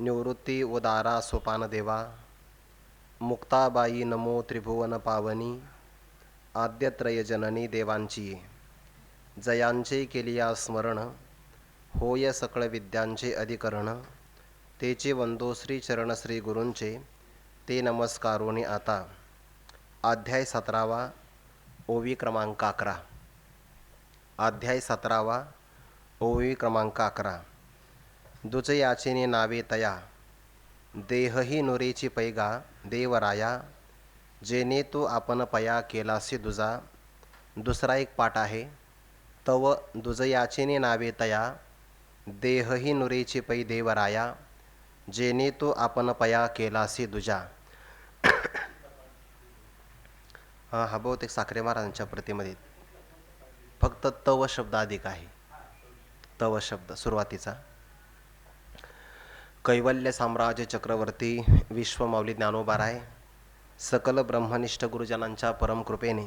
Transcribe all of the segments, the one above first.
निवृत्ती उदारा सोपान देवा मुक्ताबाई नमो त्रिभुवन पावनी आद्यत्रय जननी देवांची जयांचे केलिया स्मरण होय सकळ विद्यांचे अधिकरण तेचे वंदो श्री चरण श्री गुरूंचे ते नमस्कारोनी आता. अध्याय 17वा ओवी क्रमांक 11. अध्याय 17वा ओवी क्रमांक 11. दुचयाचेने नावे तया देहही नुरेची पैगा देवराया जेने तू आपण पया केलासी दुजा. दुसरा एक पाठ आहे. तव दुजयाचेने नावे तया देहही नुरेची पै देवराया जेने तू आपण पया केलासी दुजा. हा बहुतेक साखरे महाराजांच्या प्रतिमध्ये फक्त तव शब्द अधिक आहे. तव शब्द सुरुवातीचा. कैवल्य साम्राज्य चक्रवर्ती विश्वमाऊली ज्ञानोबाराय सकल ब्रह्मनिष्ठ गुरुजनांच्या परमकृपेने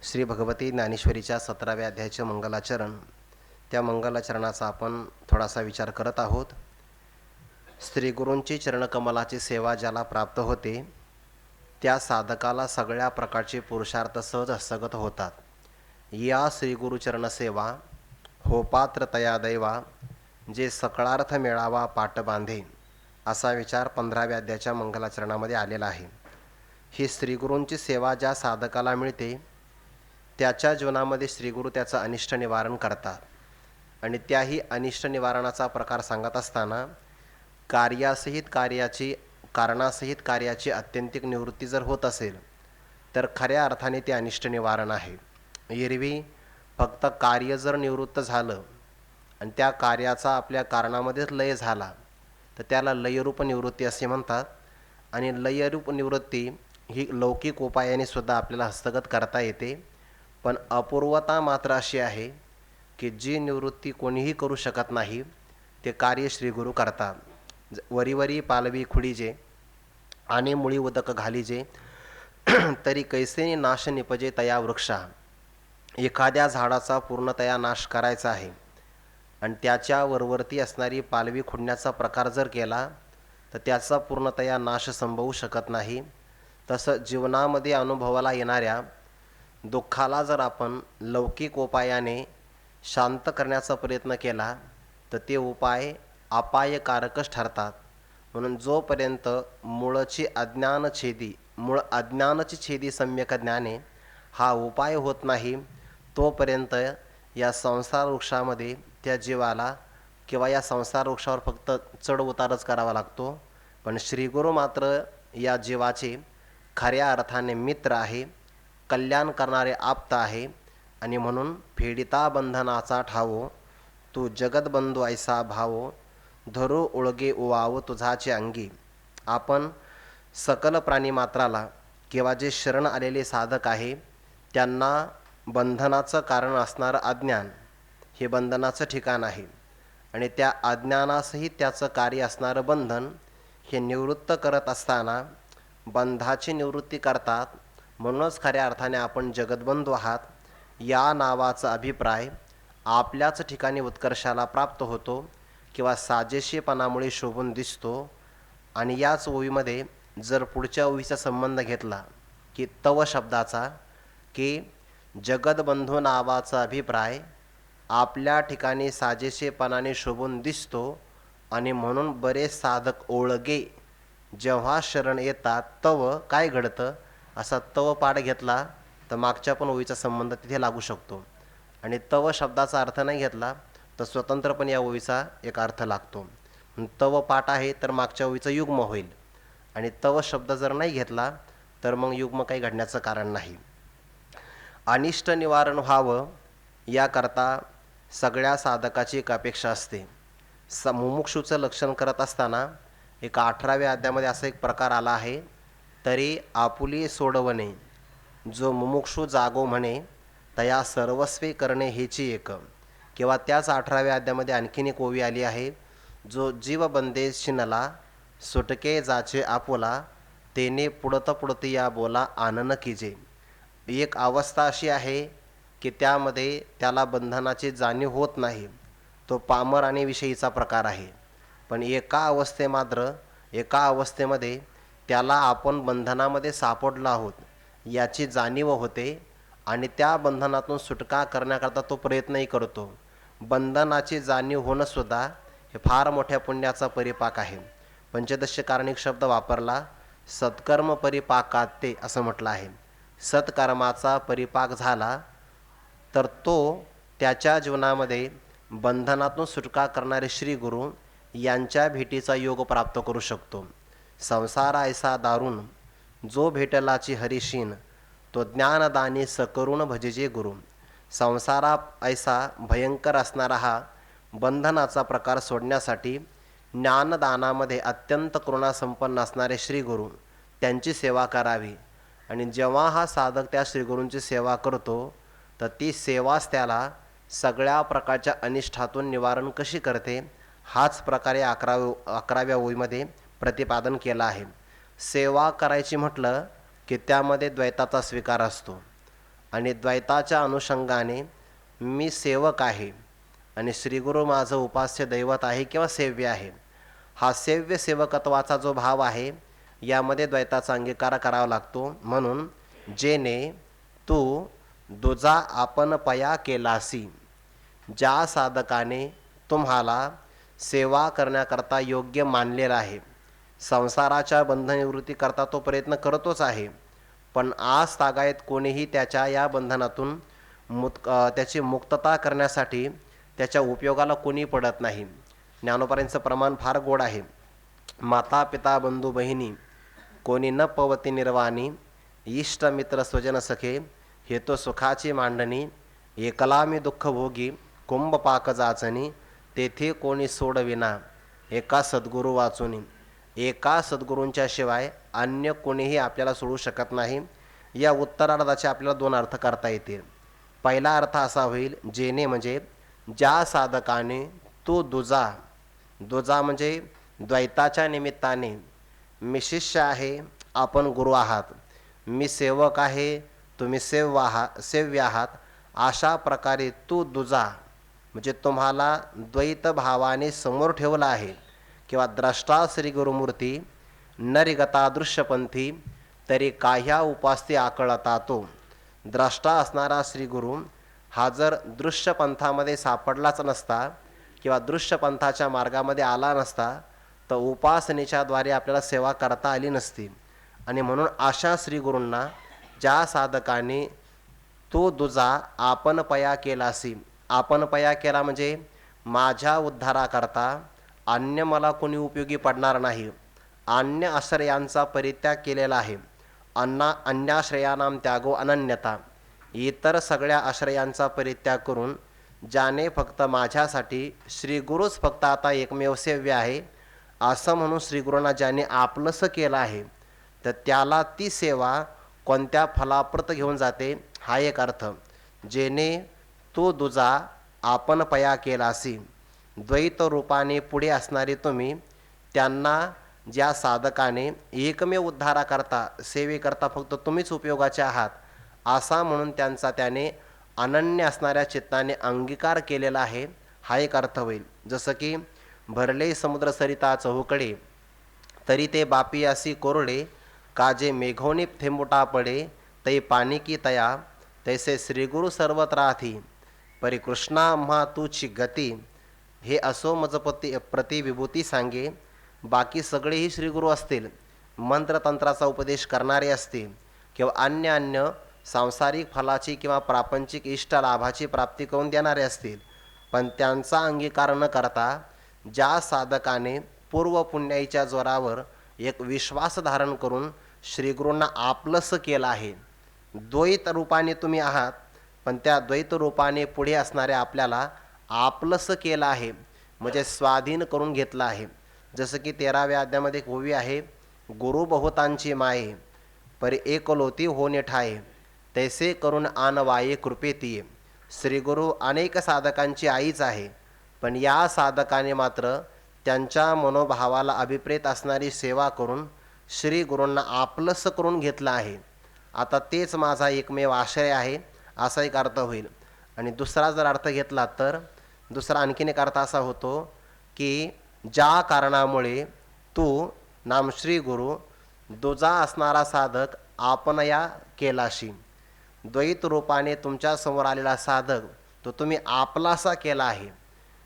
श्री भगवती ज्ञानेश्वरीच्या 17व्या अध्यायाचे मंगलाचरण, त्या मंगलाचरणाचा आपण थोडासा विचार करत आहोत. श्री गुरूंची चरणकमलाची सेवा ज्याला प्राप्त होते त्या साधकाला सगळ्या प्रकारचे पुरुषार्थ सहज हस्तगत होतात. या श्री गुरुचरण सेवा हो पात्र तया दैवा जे सकळार्थ मिळावा पाट बांधे, असा विचार 15व्या अध्यायाच्या मंगलाचरणामध्ये आलेला आहे. ही श्रीगुरूंची सेवा ज्या साधकाला मिळते त्याच्या जीवनामध्ये श्रीगुरू त्याचं अनिष्ट निवारण करतात. आणि त्याही अनिष्ट निवारणाचा प्रकार सांगत असताना कारणासहित कार्याची अत्यंतिक निवृत्ती जर होत असेल तर खऱ्या अर्थाने ते अनिष्ट निवारण आहे. एरवी फक्त कार्य जर निवृत्त झालं आणि त्या कार्याचा आपल्या कारणामध्येच लय झाला तर त्याला लयरूप निवृत्ती असे म्हणतात. आणि लयरूप निवृत्ती ही लौकिक उपायाने सुद्धा आपल्याला हस्तगत करता येते. पण अपूर्वता मात्र अशी आहे की जी निवृत्ती कोणीही करू शकत नाही ते कार्य श्रीगुरू करतात. वरीवरी पालवी खुडीजे आणि मुळी उदक घालीजे तरी कैसेनी नाश निपजे तया वृक्षा. एखाद्या झाडाचा पूर्णतया नाश करायचा आहे आणि त्याच्या वरवरती असणारी पालवी खुडण्याचा प्रकार जर केला तर त्याचा पूर्णतया नाश संभवू शकत नाही. तसं जीवनामध्ये अनुभवाला येणाऱ्या दुःखाला जर आपण लौकिक उपायाने शांत करण्याचा प्रयत्न केला तर ते उपाय अपायकारकच ठरतात. म्हणून जोपर्यंत मूळ अज्ञानची छेदी सम्यक ज्ञाने हा उपाय होत नाही तोपर्यंत या संसार वृक्षामध्ये त्या जीवाला किंवा या संसार वृक्षावर फक्त चढ उतारच करावा लागतो. पण श्रीगुरू मात्र या जीवाचे खऱ्या अर्थाने मित्र आहे, कल्याण करणारे आप्त आहे. आणि म्हणून फेडिता बंधनाचा ठावो तू जगतबंधू ऐसा भावो धरू उळगे उवाव तुझाचे अंगी. आपण सकल प्राणीमात्राला किंवा जे शरण आलेले साधक आहे त्यांना बंधनाचं कारण असणारं अज्ञान हे बंधनाचं ठिकाण आहे. आणि त्या अज्ञानासहित त्याचं कार्य असणारं बंधन हे निवृत्त करत असताना बंधाची निवृत्ती करतात. म्हणूनच खऱ्या अर्थाने आपण जगतबंधू आहात या नावाचा अभिप्राय आपल्याच ठिकाणी उत्कर्षाला प्राप्त होतो किंवा साजेशीपणामुळे शोभून दिसतो. आणि याच ओवीमध्ये जर पुढच्या ओवीचा संबंध घेतला की तव शब्दाचा, की जगतबंधू नावाचा अभिप्राय आपल्या ठिकाणी साजेशीपणाने शोभून दिसतो. आणि म्हणून बरेच साधक ओळगे जेव्हा शरण येतात तव काय घडतं असा तव पाठ घेतला तर मागच्या पण ओवीचा संबंध तिथे लागू शकतो. आणि तव शब्दाचा अर्थ नाही घेतला तर स्वतंत्रपणे या ओवीचा एक अर्थ लागतो. तव पाठ आहे तर मागच्या ओवीचं युग्म होईल. आणि तव शब्द जर नाही घेतला तर मग युग्म काही घडण्याचं कारण नाही. अनिष्ट निवारण व्हावं याकरता सगळ्या साधकाची एक अपेक्षा असते. मुमुक्षूचं लक्षण करत असताना एक 18व्या अध्यायामध्ये असा एक प्रकार आला आहे. तरी आपुली सोडवणे जो मुमुक्षू जागो म्हणे तया सर्वस्वी करणे हेची एक. किंवा त्याच 18व्या अध्यायामध्ये आणखीन एक ओवी आली आहे. जो जीव बंदे शिनला सुटके जाचे आपुला तेने पुडत पुडती या बोला आनन कीजे. एक अवस्था अशी आहे की त्यामध्ये त्याला बंधनाची जाणीव होत नाही. तो पामर आणि विषयीचा प्रकार आहे. पण एका अवस्थेमध्ये त्याला आपण बंधनामध्ये सापडलो आहोत याची जाणीव होते आणि त्या बंधनातून सुटका करण्याकरता तो प्रयत्नही करतो. बंधनाची जाणीव होणंसुद्धा हे फार मोठ्या पुण्याचा परिपाक आहे. पंचदश कारणिक शब्द वापरला, सत्कर्म परिपाकाते असं म्हटलं आहे. सत्कर्माचा परिपाक झाला तर तो त्याच्या जीवनामध्ये बंधनातून सुटका करणारे श्री गुरु यांच्या भेटीचा योग प्राप्त करू शकतो. संसार ऐसा दारुण जो भेटलाची हरिशीन, तो ज्ञानदानी सकरुण भजिजे गुरु. संसारा ऐसा भयंकर असणारा हा बंधनाचा प्रकार सोडण्यासाठी ज्ञानदानामध्ये अत्यंत करुणासंपन्न असणारे श्रीगुरु त्यांची सेवा करावी. आणि जेव्हा हा साधक त्या श्रीगुरूंची सेवा करतो तर ती सेवाच त्याला सगळ्या प्रकारच्या अनिष्ठातून निवारण कशी करते हाच प्रकारे 11व्या ओळीमध्ये प्रतिपादन केलं आहे. सेवा करायची म्हटलं की त्यामध्ये द्वैताचा स्वीकार असतो आणि द्वैताच्या अनुषंगाने मी सेवक आहे आणि श्रीगुरु माझं उपास्य दैवत आहे किंवा सेव्य आहे. हा सेव्य सेवकत्वाचा जो भाव आहे यामध्ये द्वैताचा अंगीकार करावा लागतो. म्हणून जेने तू दुजा आपण पया केलासी, ज्या साधकाने तुम्हाला सेवा करण्याकरता योग्य मानलेला आहे, संसाराच्या बंधननिवृत्ती करता तो प्रयत्न करतोच आहे, पण आज तागायत कोणीही त्याच्या या बंधनातून त्याची मुक्तता करण्यासाठी त्याच्या उपयोगाला कोणी पडत नाही. ज्ञानोबांचं प्रमाण फार गोड आहे. माता पिता बंधू बहिणी कोणी न पवती निर्वाणी, इष्ट मित्र स्वजन सखे हे तो सुखाची मांडणी. एकला मी दुःख भोगी कुंभ पाक जाचणी, तेथे कोणी सोडविना एका सद्गुरू वाचुनी. एका सद्गुरूंच्या शिवाय अन्य कोणीही आपल्याला सोडू शकत नाही. या उत्तरार्धाचे आपल्याला 2 अर्थ करता येतील. पहिला अर्थ असा होईल, जेने म्हणजे ज्या साधकाने तो दुजा म्हणजे द्वैताच्या निमित्ताने मी शिष्य आहे, आपण गुरु आहात, मी सेवक आहे, तुम्ही सेव्य आहात, अशा प्रकारे तू दुजा म्हणजे तुम्हाला द्वैत भावाने समोर ठेवला आहे किंवा द्रष्टा श्री गुरुमूर्ती नरिगता दृश्यपंथी तरी काह्या उपास्ती आकळता तो. द्रष्टा असणारा श्रीगुरु हा जर दृश्यपंथामध्ये सापडलाच नसता किंवा दृश्यपंथाच्या मार्गामध्ये आला नसता तर उपासनेच्या द्वारे आपल्याला सेवा करता आली नसती. आणि म्हणून अशा श्रीगुरूंना ज्या साधकाने तो दुजा आपण पया केलासी, आपण पया केला म्हणजे माझ्या उद्धाराकरता अन्य मला कोणी उपयोगी पडणार नाही, अन्य आश्रयांचा परित्याग केलेला आहे. अन्याश्रयानाम त्यागो अनन्यता, इतर सगळ्या आश्रयांचा परित्याग करून ज्याने फक्त माझ्यासाठी श्रीगुरूच फक्त आता एकमेव सेव्य आहे असं म्हणून श्रीगुरूंना ज्याने आपलंसं केलं आहे तर त्याला ती सेवा कोणत्या फलाप्रत घेऊन जाते हा एक अर्थ. जेने तो दुजा आपण पया केलासी, द्वैत रूपाने पुढे असणारे तुम्ही त्यांना ज्या साधकाने एकमेव उद्धाराकरता सेवेकरता फक्त तुम्हीच उपयोगाचे आहात असा म्हणून त्यांचा त्याने अनन्य असणाऱ्या चित्ताने अंगीकार केलेला आहे हा एक अर्थ होईल. जसं की भरले समुद्र सरिता चहूकडे तरी ते बापियासी कोरडे, काजे मेघोनी थेंबुटा पडे तै पाणी की तया, तैसे श्रीगुरु सर्वत्राथी परिकृष्णा आम्हा तुची गती. हे असो मज प्रतिविभूती सांगे, बाकी सगळेही श्रीगुरू असतील, मंत्रतंत्राचा उपदेश करणारे असतील किंवा अन्य सांसारिक फलाची किंवा प्रापंचिक इष्ट लाभाची प्राप्ती करून देणारे असतील, पण त्यांचा अंगीकार न करता ज्या साधकाने पूर्व पुण्याईच्या जोरावर एक विश्वास धारण करून श्रीगुरूंना आपलंसं केलं आहे, द्वैत रूपाने तुम्ही आहात पण त्या द्वैत रूपाने पुढे असणाऱ्या आपल्याला आपलंसं केलं आहे म्हणजे स्वाधीन करून घेतलं आहे. जसं की 13व्या अध्यायामध्ये एक ओवी आहे, गुरु बहुतांची माये परी एकलोती होणे ठाये, तैसे करून आनवाये कृपेतीये. श्रीगुरु अनेक साधकांची आईच आहे, पण या साधकाने मात्र त्यांच्या मनोभावाला अभिप्रेत असणारी सेवा करून श्रीगुरूंना आपलंसं करून घेतलं आहे. आता तेच माझा एकमेव आश्रय आहे असा एक अर्थ होईल. आणि दुसरा जर अर्थ घेतला तर दुसरा आणखीन एक अर्थ असा होतो की ज्या कारणामुळे तू नामश्री गुरु दुजा असणारा साधक आपणया केलाशी. द्वैत रूपाने तुमच्या समोर आलेला साधक तो तुम्ही आपलासा केला आहे.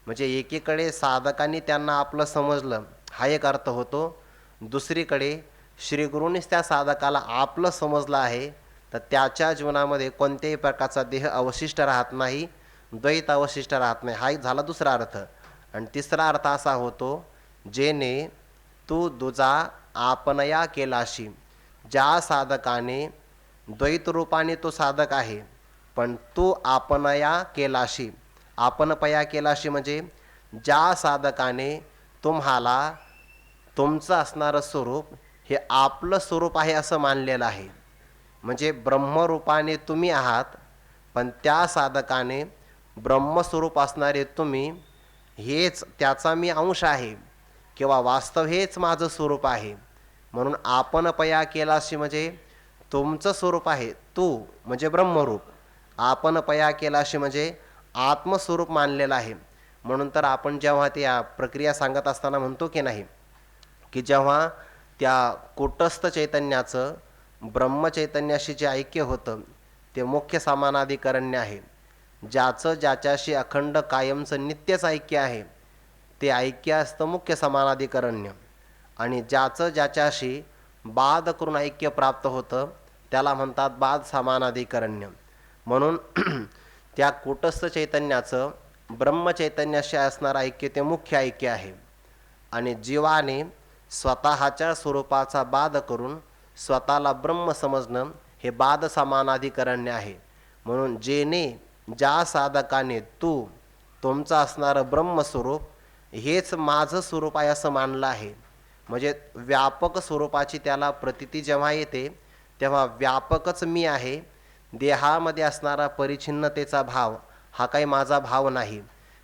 म्हणजे एकीकडे साधकांनी त्यांना आपलं समजलं हा एक अर्थ होतो, दुसरीकडे श्रीगुरूंनीच त्या साधकाला आपलं समजलं आहे, तर त्याच्या जीवनामध्ये कोणत्याही प्रकारचा देह अवशिष्ट राहत नाही, द्वैत अवशिष्ट राहत नाही. हा एक झाला दुसरा अर्थ. आणि तिसरा अर्थ असा होतो, जेने तू दुजा आपणया केलाशी. ज्या साधकाने द्वैत रूपाने तो साधक आहे, पण तू आपणया केलाशी. आपणपया केलाशी म्हणजे ज्या साधकाने तुम्हाला तुमचं असणारं स्वरूप हे आपलं स्वरूप आहे असं मानलेलं आहे. म्हणजे ब्रह्मरूपाने तुम्ही आहात, पण त्या साधकाने ब्रह्मस्वरूप असणारे तुम्ही हेच त्याचा मी अंश आहे किंवा वास्तव हेच माझं स्वरूप आहे. म्हणून आपणपया केलाशी म्हणजे तुमचं स्वरूप आहे तू म्हणजे ब्रह्मरूप. आपणपया केलाशी म्हणजे आत्मस्वरूप मानलेलं आहे. म्हणून तर आपण जेव्हा त्या प्रक्रिया सांगत असताना म्हणतो की नाही, की जेव्हा त्या कूटस्थ चैतन्याचं ब्रह्मचैतन्याशी जे ऐक्य होतं ते मुख्य समानाधिकरण्य आहे. ज्याचं ज्याच्याशी अखंड कायमचं नित्यच ऐक्य आहे ते ऐक्य असतं मुख्य समानाधिकरण्य. आणि ज्याचं ज्याच्याशी बाध करून ऐक्य प्राप्त होतं त्याला म्हणतात बाध समानाधिकरण्य. म्हणून त्या कूटस्थ चैतन्याचं ब्रह्मचैतन्याशी असणारं ऐक्य ते मुख्य ऐक्य आहे. आणि जीवाने स्वतःच्या स्वरूपाचा बाध करून स्वतःला ब्रह्म समजणं हे बाध समानाधिकरण्य आहे. म्हणून जेने ज्या साधकाने तुमचं असणारं ब्रह्मस्वरूप हेच माझं स्वरूप आहे असं मानलं आहे, म्हणजे व्यापक स्वरूपाची त्याला प्रतीती जेव्हा येते तेव्हा व्यापकच मी आहे. देहामध्ये असणारा परिच्छिन्नतेचा भाव हा काही माझा भाव नाही.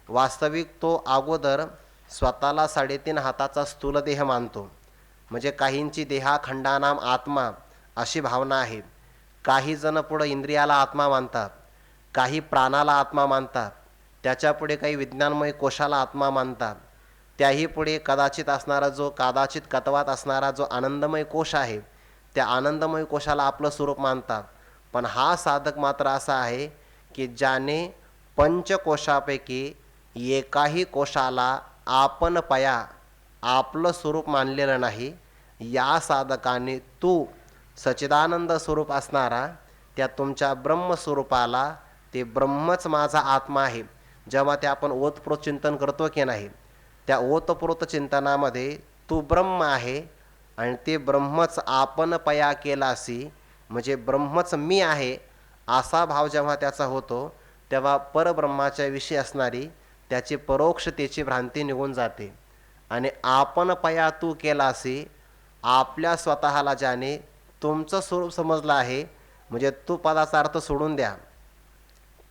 वास्तविक तो अगोदर स्वतःला 3.5 हाताचा स्थूल देह मानतो. म्हणजे काहींची देहाखंडानाम आत्मा अशी भावना आहे. काही जण पुढं इंद्रियाला आत्मा मानतात, काही प्राणाला आत्मा मानतात, त्याच्यापुढे काही विज्ञानमय कोशाला आत्मा मानतात, त्याही पुढे कदाचित कतवात असणारा जो आनंदमय कोश आहे त्या आनंदमय कोशाला आपलं स्वरूप मानतात. पण हा साधक मात्र असा आहे की ज्याने पंचकोशापैकी एकाही कोशाला आपणपया आपलं स्वरूप मानलेलं नाही. या साधकाने तू सच्चिदानंद स्वरूप असणारा त्या तुमच्या ब्रह्मस्वरूपाला ते ब्रह्मच माझा आत्मा आहे जेव्हा ते आपण ओतप्रोत चिंतन करतो की नाही, त्या ओतप्रोत चिंतनामध्ये तू ब्रह्म आहे आणि ते ब्रह्मच आपणपया केलासी म्हणजे ब्रह्मच मी आहे असा भाव जेव्हा त्याचा होतो तेव्हा परब्रह्माच्या विषयी असणारी त्याची परोक्षतेची भ्रांती निघून जाते. आणि आपणपया तू केलासी आपल्या स्वतःला ज्याने तुमचं स्वरूप समजलं आहे, म्हणजे तू पदाचा अर्थ सोडून द्या,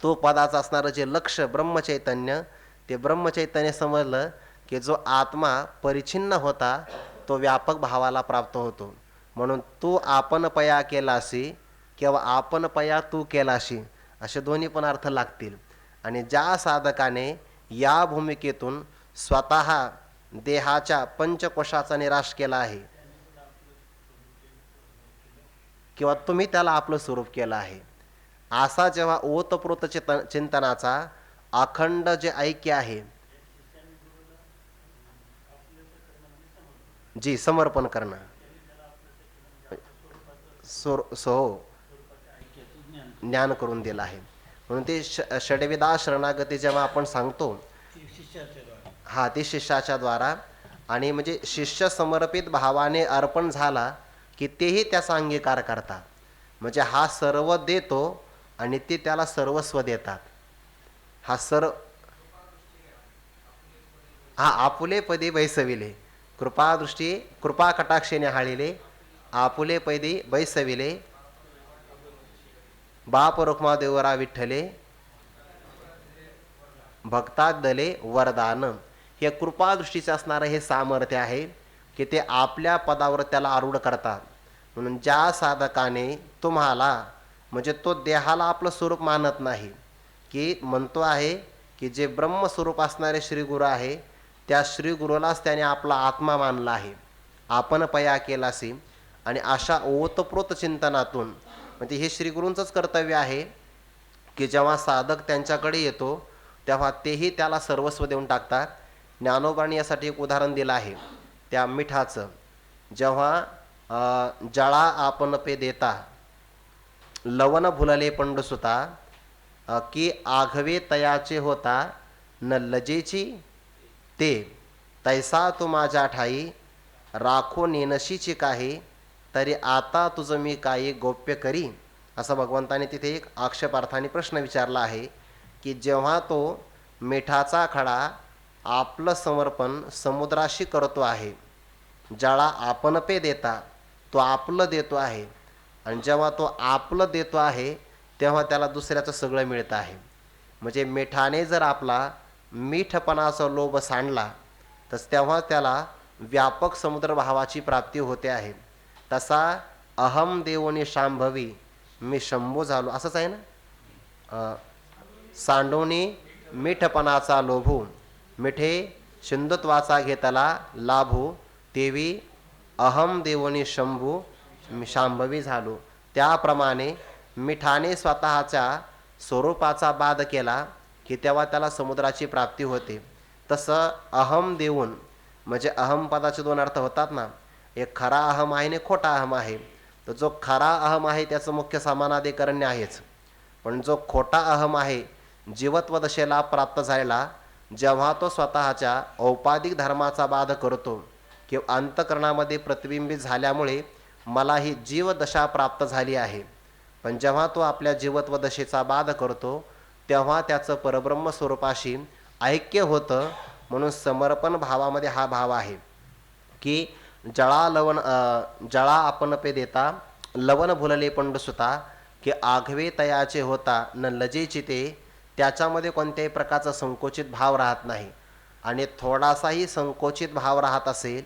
तो पदाचं असणारं जे लक्ष ब्रह्मचैतन्य ते ब्रह्मचैतन्य समजलं की जो आत्मा परिच्छिन्न होता तो व्यापक भावाला प्राप्त होतो. म्हणून तू आपणपया केलासी किंवा आपणपया तू केलाशी असे दोन्ही पण अर्थ लागतील. आणि ज्या साधकाने या भूमिकेतून स्वतः देहाच्या पंचकोशाचा निराश केला आहे किंवा तुम्ही त्याला आपलं स्वरूप केलं आहे, असा जेव्हा ओतप्रोत चिंतनाचा अखंड जे ऐक्य आहे जी समर्पण करणं ज्ञान करून दिलं आहे. म्हणून ते षडविदा शरणागती जेव्हा आपण सांगतो हा ते शिष्याच्या द्वारा, आणि म्हणजे शिष्य समर्पित भावाने अर्पण झाला की तेही त्याचा अंगीकार करतात. म्हणजे हा सर्व देतो आणि ते त्याला सर्वस्व देतात. हा आपुले पदी बैसविले कृपादृष्टी कृपा कटाक्षेने हाळिले आपुले पैदी बैसविले बाप रुक्मा देवरा विठ्ठले भक्तात दले वरदान. हे कृपादृष्टीचं असणारं हे सामर्थ्य आहे की ते आपल्या पदावर त्याला आरूढ करतात. म्हणून ज्या साधकाने तुम्हाला म्हणजे तो देहाला आपलं स्वरूप मानत नाही, की म्हणतो आहे की जे ब्रह्मस्वरूप असणारे श्री गुरु आहे त्या श्रीगुरूलाच त्याने आपला आत्मा मानला आहे, आपण पया केलासी. आणि अशा ओतप्रोत चिंतनातून म्हणजे हे श्रीगुरूंचंच कर्तव्य आहे की जेव्हा साधक त्यांच्याकडे येतो तेव्हा तेही त्याला सर्वस्व देऊन टाकतात. ज्ञानोबांनी यासाठी एक उदाहरण दिलं आहे त्या मिठाचं. जेव्हा जळा आपण पे देता लवण भुलले पंडसुता, की आघवे तयाचे होता न लजेची ते, तैसा तू माझ्या ठाई राखो नेनशीची काही, तरी आता तुझं मी काही गोप्य करी. असं भगवंताने तिथे एक आक्षेपार्थाने प्रश्न विचारला आहे की जेव्हा तो मिठाचा खडा आपलं समर्पण समुद्राशी करतो आहे, ज्याला आपण पे देता तो आपलं देतो आहे, आणि जेव्हा तो आपलं देतो आहे तेव्हा त्याला दुसऱ्याचं सगळं मिळतं आहे. म्हणजे मिठाने जर आपला मीठपणाचा लोभ सांडला तर तेव्हा त्याला व्यापक समुद्र भावाची प्राप्ती होते आहे. तसा अहम देवोनी शांभवी, मी शंभू झालो, असंच आहे ना. सांडोनी मीठपणाचा लोभू, मिठे सिंधुत्वाचा घेतला लाभू, तेवी अहम देवोनी शंभू मी शांभवी झालो. त्याप्रमाणे मिठाने स्वतःच्या स्वरूपाचा बाध केला की तेव्हा त्याला समुद्राची प्राप्ती होते. तसं अहम देऊन म्हणजे अहम पदाचे दोन अर्थ होतात ना, एक खरा अहम आहे आणि खोटा अहम आहे. तर जो खरा अहम आहे त्याचं मुख्य समानाधिकरण्य आहेच, पण जो खोटा अहम आहे जीवत्व दशेला प्राप्त झालेला, जेव्हा तो स्वतःच्या औपाधिक धर्माचा बाध करतो किंवा अंतकरणामध्ये प्रतिबिंबित झाल्यामुळे मला ही जीवदशा प्राप्त झाली आहे, पण जेव्हा तो आपल्या जीवत्व दशेचा बाध करतो तेव्हा त्याचं परब्रह्म स्वरूपाशी ऐक्य होतं. म्हणून समर्पण भावामध्ये हा भाव आहे की जळा आपण पे देता लवण भुलले पंडसुता, की आघवे तयाचे होता न लजेची ते. त्याच्यामध्ये कोणत्याही प्रकारचा संकोचित भाव राहत नाही, आणि थोडासाही संकोचित भाव राहत असेल,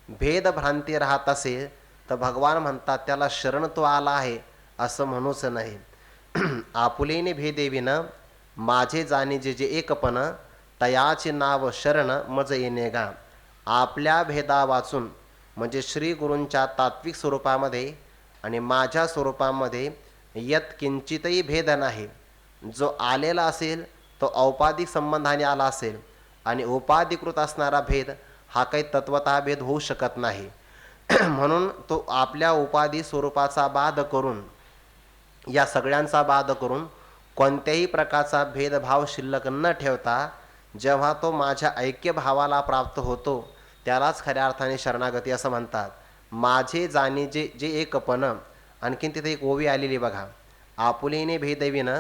भेदभ्रांती राहत असेल तर भगवान म्हणतात त्याला शरण तो आला आहे असं म्हणूच नाही. आपुलेने भेदेविन माझे जाणे जे जे एकपण, तयाचे नाव शरण मज येणे गा. आपल्या भेदा वाचून म्हणजे श्री गुरूंच्या तात्विक स्वरूपामध्ये आणि माझ्या स्वरूपामध्ये यत किंचितही भेद नाही. जो आलेला असेल तो औपाधिक संबंधाने आला असेल, आणि उपाधिकृत असणारा भेद हा काही तत्वतः भेद होऊ शकत नाही. म्हणून तो आपल्या उपाधी स्वरूपाचा बाध करून, या सगळ्यांचा बाध करून कोणत्याही प्रकारचा भेदभाव शिल्लक न ठेवता जेव्हा तो माझ्या ऐक्य भावाला प्राप्त होतो त्यालाच खऱ्या अर्थाने शरणागती असं म्हणतात. माझे जाणे जे जे एकपण. आणखीन तिथे एक ओवी आलेली बघा, आपुलेने भेदविन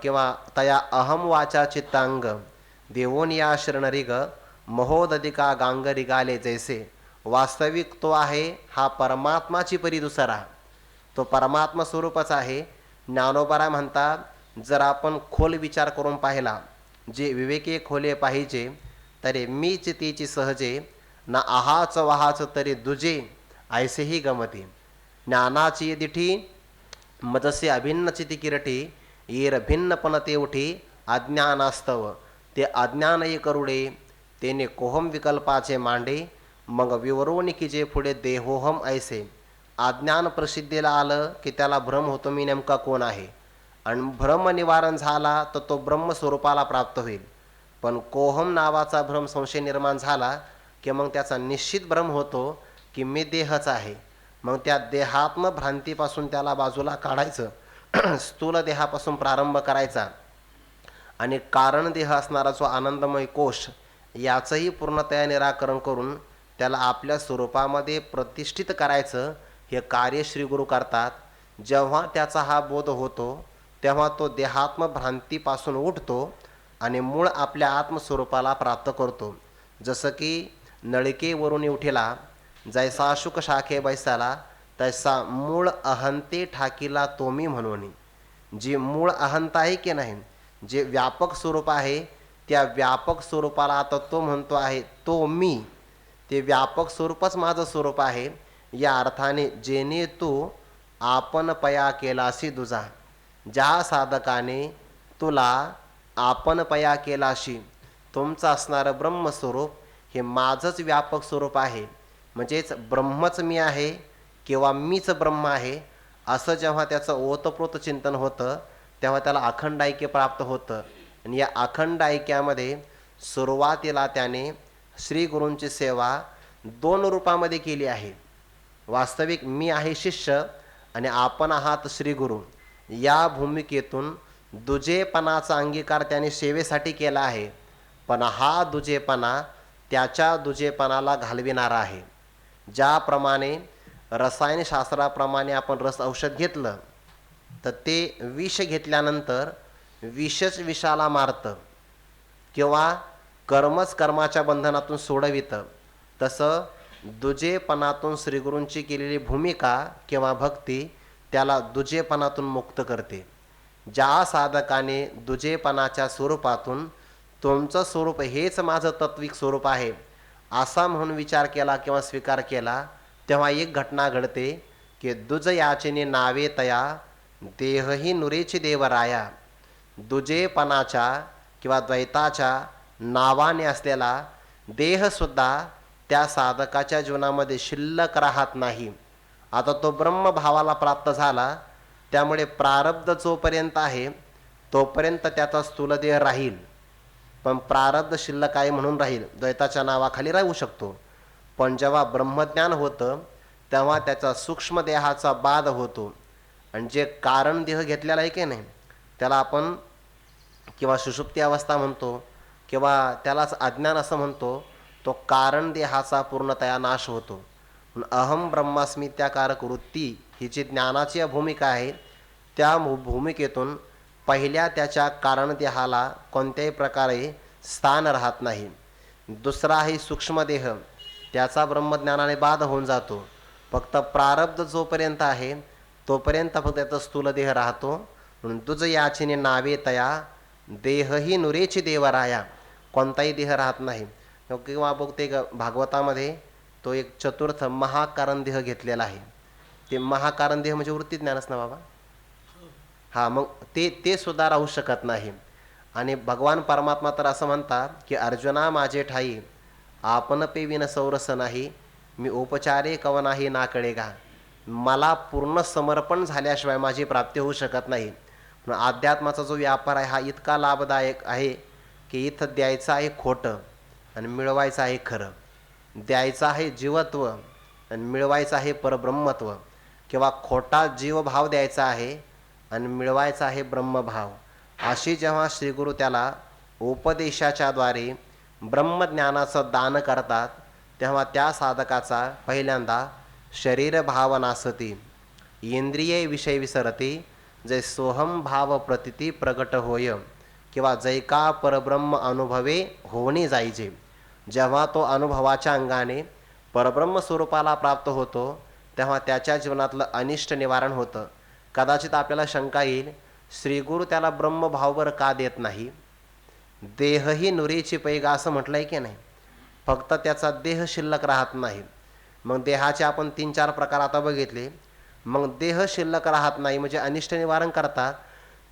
किंवा तया अहम वाचा चित्तांग, देवोन या शरणरिग महोदधिका गांग रिगाले जैसे. वास्तविक तो आहे हा परमात्माची परी दुसरा, तो परमात्मा स्वरूपच आहे. ज्ञानोबा म्हणतात जर आपण खोल विचार करून पाहिला, जे विवेकी खोले पाहिजे, तरी मीच तीची सहजे, ना आहाच वहाच तरी दुजे ऐसेही गमती. ज्ञानाची दिठी मजसे अभिन्न चिती किरटी, येर भिन्नपण ते उठी अज्ञानास्तव. ते अज्ञानही करुडे तेने कोहम विकल्पाचे मांडे, मग विवरोनी की जे पुढे देहोहम ऐसे. अज्ञान प्रसिद्धीला आलं की त्याला भ्रम होतो मी नेमका कोण आहे, आणि भ्रम निवारण झाला तर तो ब्रह्मस्वरूपाला प्राप्त होईल. पण कोहम नावाचा भ्रम संशय निर्माण झाला की मग त्याचा निश्चित भ्रम होतो की मी देहच आहे. मग त्या देहात्म भ्रांतीपासून त्याला बाजूला काढायचं, स्थूल देहापासून प्रारंभ करायचा, आणि कारण देह असणारा जो आनंदमय कोश याचंही पूर्णतया निराकरण करून त्याला आपल्या स्वरूपामध्ये प्रतिष्ठित करायचं. हे कार्य श्रीगुरू करतात. जेव्हा त्याचा हा बोध होतो तेव्हा तो देहात्म भ्रांतीपासून उठतो आणि मूळ आपल्या आत्मस्वरूपाला प्राप्त करतो. जसं की नळिकेवरून उठेला जैसा शुक शाखे बैसाला, तैसा मूळ अहंते ठाकीला तो मी म्हणून. जी मूळ अहंता आहे की नाही, जे व्यापक स्वरूप आहे त्या व्यापक स्वरूपाला आता तो म्हणतो आहे तो मी. ते व्यापक स्वरूपच माझं स्वरूप आहे. या अर्थाने जेने तू आपण पया केलासी दुजा, ज्या साधकाने तुला आपण पया केलाशी तुमचं असणारं ब्रह्मस्वरूप हे माझंच व्यापक स्वरूप आहे, म्हणजेच ब्रह्मच मी आहे किंवा मीच ब्रह्म आहे, असं जेव्हा त्याचं ओतप्रोत चिंतन होतं तेव्हा त्याला अखंड ऐक्य प्राप्त होतं. आणि या अखंड ऐक्यामध्ये सुरुवातीला त्याने श्री गुरूंची सेवा 2 रूपामध्ये केली आहे. वास्तविक मी आहे शिष्य आणि आपण आहात श्री गुरु, या भूमिकेतून दुजेपणाचा अंगीकार त्याने सेवेसाठी केला आहे. पण हा दुजेपणा त्याच्या दुजेपणाला घालविणारा आहे. ज्याप्रमाणे रसायनशास्त्राप्रमाणे आपण रस औषध घेतलं तर ते विष घेतल्यानंतर विषच विषाला मारतं किंवा कर्मच कर्माच्या बंधनातून सोडवितं, तसं दुजेपणातून श्रीगुरूंची केलेली भूमिका किंवा भक्ती त्याला दुजेपणातून मुक्त करते. ज्या साधकाने दुजेपणाच्या स्वरूपातून तुमचं स्वरूप हेच माझं तत्विक स्वरूप आहे असा म्हणून विचार केला किंवा स्वीकार केला, तेव्हा एक घटना घडते की दुज याचेने नावे तया देहही नुरेची देवराया. दुजेपणाच्या किंवा द्वैताच्या नावाने असलेला देहसुद्धा त्या साधकाच्या जीवनामध्ये शिल्लक राहत नाही. आता तो ब्रह्मभावाला प्राप्त झाला, त्यामुळे प्रारब्ध जोपर्यंत आहे तोपर्यंत त्याचा स्थूल देह राहील, पण प्रारब्ध शिल्लक आहे म्हणून राहील, द्वैताच्या नावाखाली राहू शकतो. पण जेव्हा ब्रह्मज्ञान होतं तेव्हा त्याचा सूक्ष्म देहाचा बाध होतो. आणि जे कारण देह घेतलेला आहे की नाही त्याला आपण किंवा सुषुप्ती अवस्था म्हणतो किंवा त्यालाच अज्ञान असं म्हणतो, तो कारण देहाचा पूर्णतया नाश होतो. अहम ब्रह्मास्मी त्याकारक वृत्ती ही जी ज्ञानाची भूमिका आहे त्या भूमिकेतून पहिल्या त्याच्या कारणदेहाला कोणत्याही प्रकारे स्थान राहत नाही. दुसरा आहे सूक्ष्मदेह, त्याचा ब्रह्मज्ञानाने बाध होऊन जातो. फक्त प्रारब्ध जोपर्यंत आहे तोपर्यंत फक्त त्याचा स्थूल देह राहतो. म्हणून तुझ याचीने नावे तया देहही नुरेची देवराया, कोणताही देह राहत नाही. किंवा बघते भागवतामध्ये तो एक चतुर्थ महाकारण देह घेतलेला आहे. ते महाकारण देह म्हणजे वृत्ती ज्ञानच ना बाबा. हा, मग ते सुद्धा राहू शकत नाही. आणि भगवान परमात्मा तर असं म्हणतात की अर्जुना माझे ठाई आपण पेविन सौरस नाही, मी उपचारे कव नाही ना कळेगा. मला पूर्ण समर्पण झाल्याशिवाय माझी प्राप्ती होऊ शकत नाही. अध्यात्माचा जो व्यापार आहे हा इतका लाभदायक आहे की इथं द्यायचं आहे खोटं आणि मिळवायचं आहे खरं. द्यायचं आहे जीवत्व आणि मिळवायचं आहे परब्रह्मत्व, किंवा खोटा जीवभाव द्यायचा आहे आणि मिळवायचा आहे ब्रह्मभाव. अशी जेव्हा श्रीगुरु त्याला उपदेशाच्या द्वारे ब्रह्मज्ञानाचं दान करतात तेव्हा त्या साधकाचा पहिल्यांदा शरीर भाव नासती, इंद्रिये विषय विसरती, जै सोहम भाव प्रतिती प्रगट होय, किंवा जैका परब्रह्म अनुभवे होणे जायचे. जेव्हा तो अनुभवाच्या अंगाने परब्रह्म स्वरूपाला प्राप्त होतो तेव्हा त्याच्या जीवनातलं अनिष्ट निवारण होतं. कदाचित आपल्याला शंका येईल, श्रीगुरु त्याला ब्रह्मभाववर का देत नाही? देहही नुरेची पैगा असं म्हटलंय की नाही. फक्त त्याचा देह शिल्लक राहत नाही. मग देहाचे आपण 3-4 प्रकार आता बघितले. मग देह शिल्लक राहत नाही म्हणजे अनिष्ट निवारण करतात.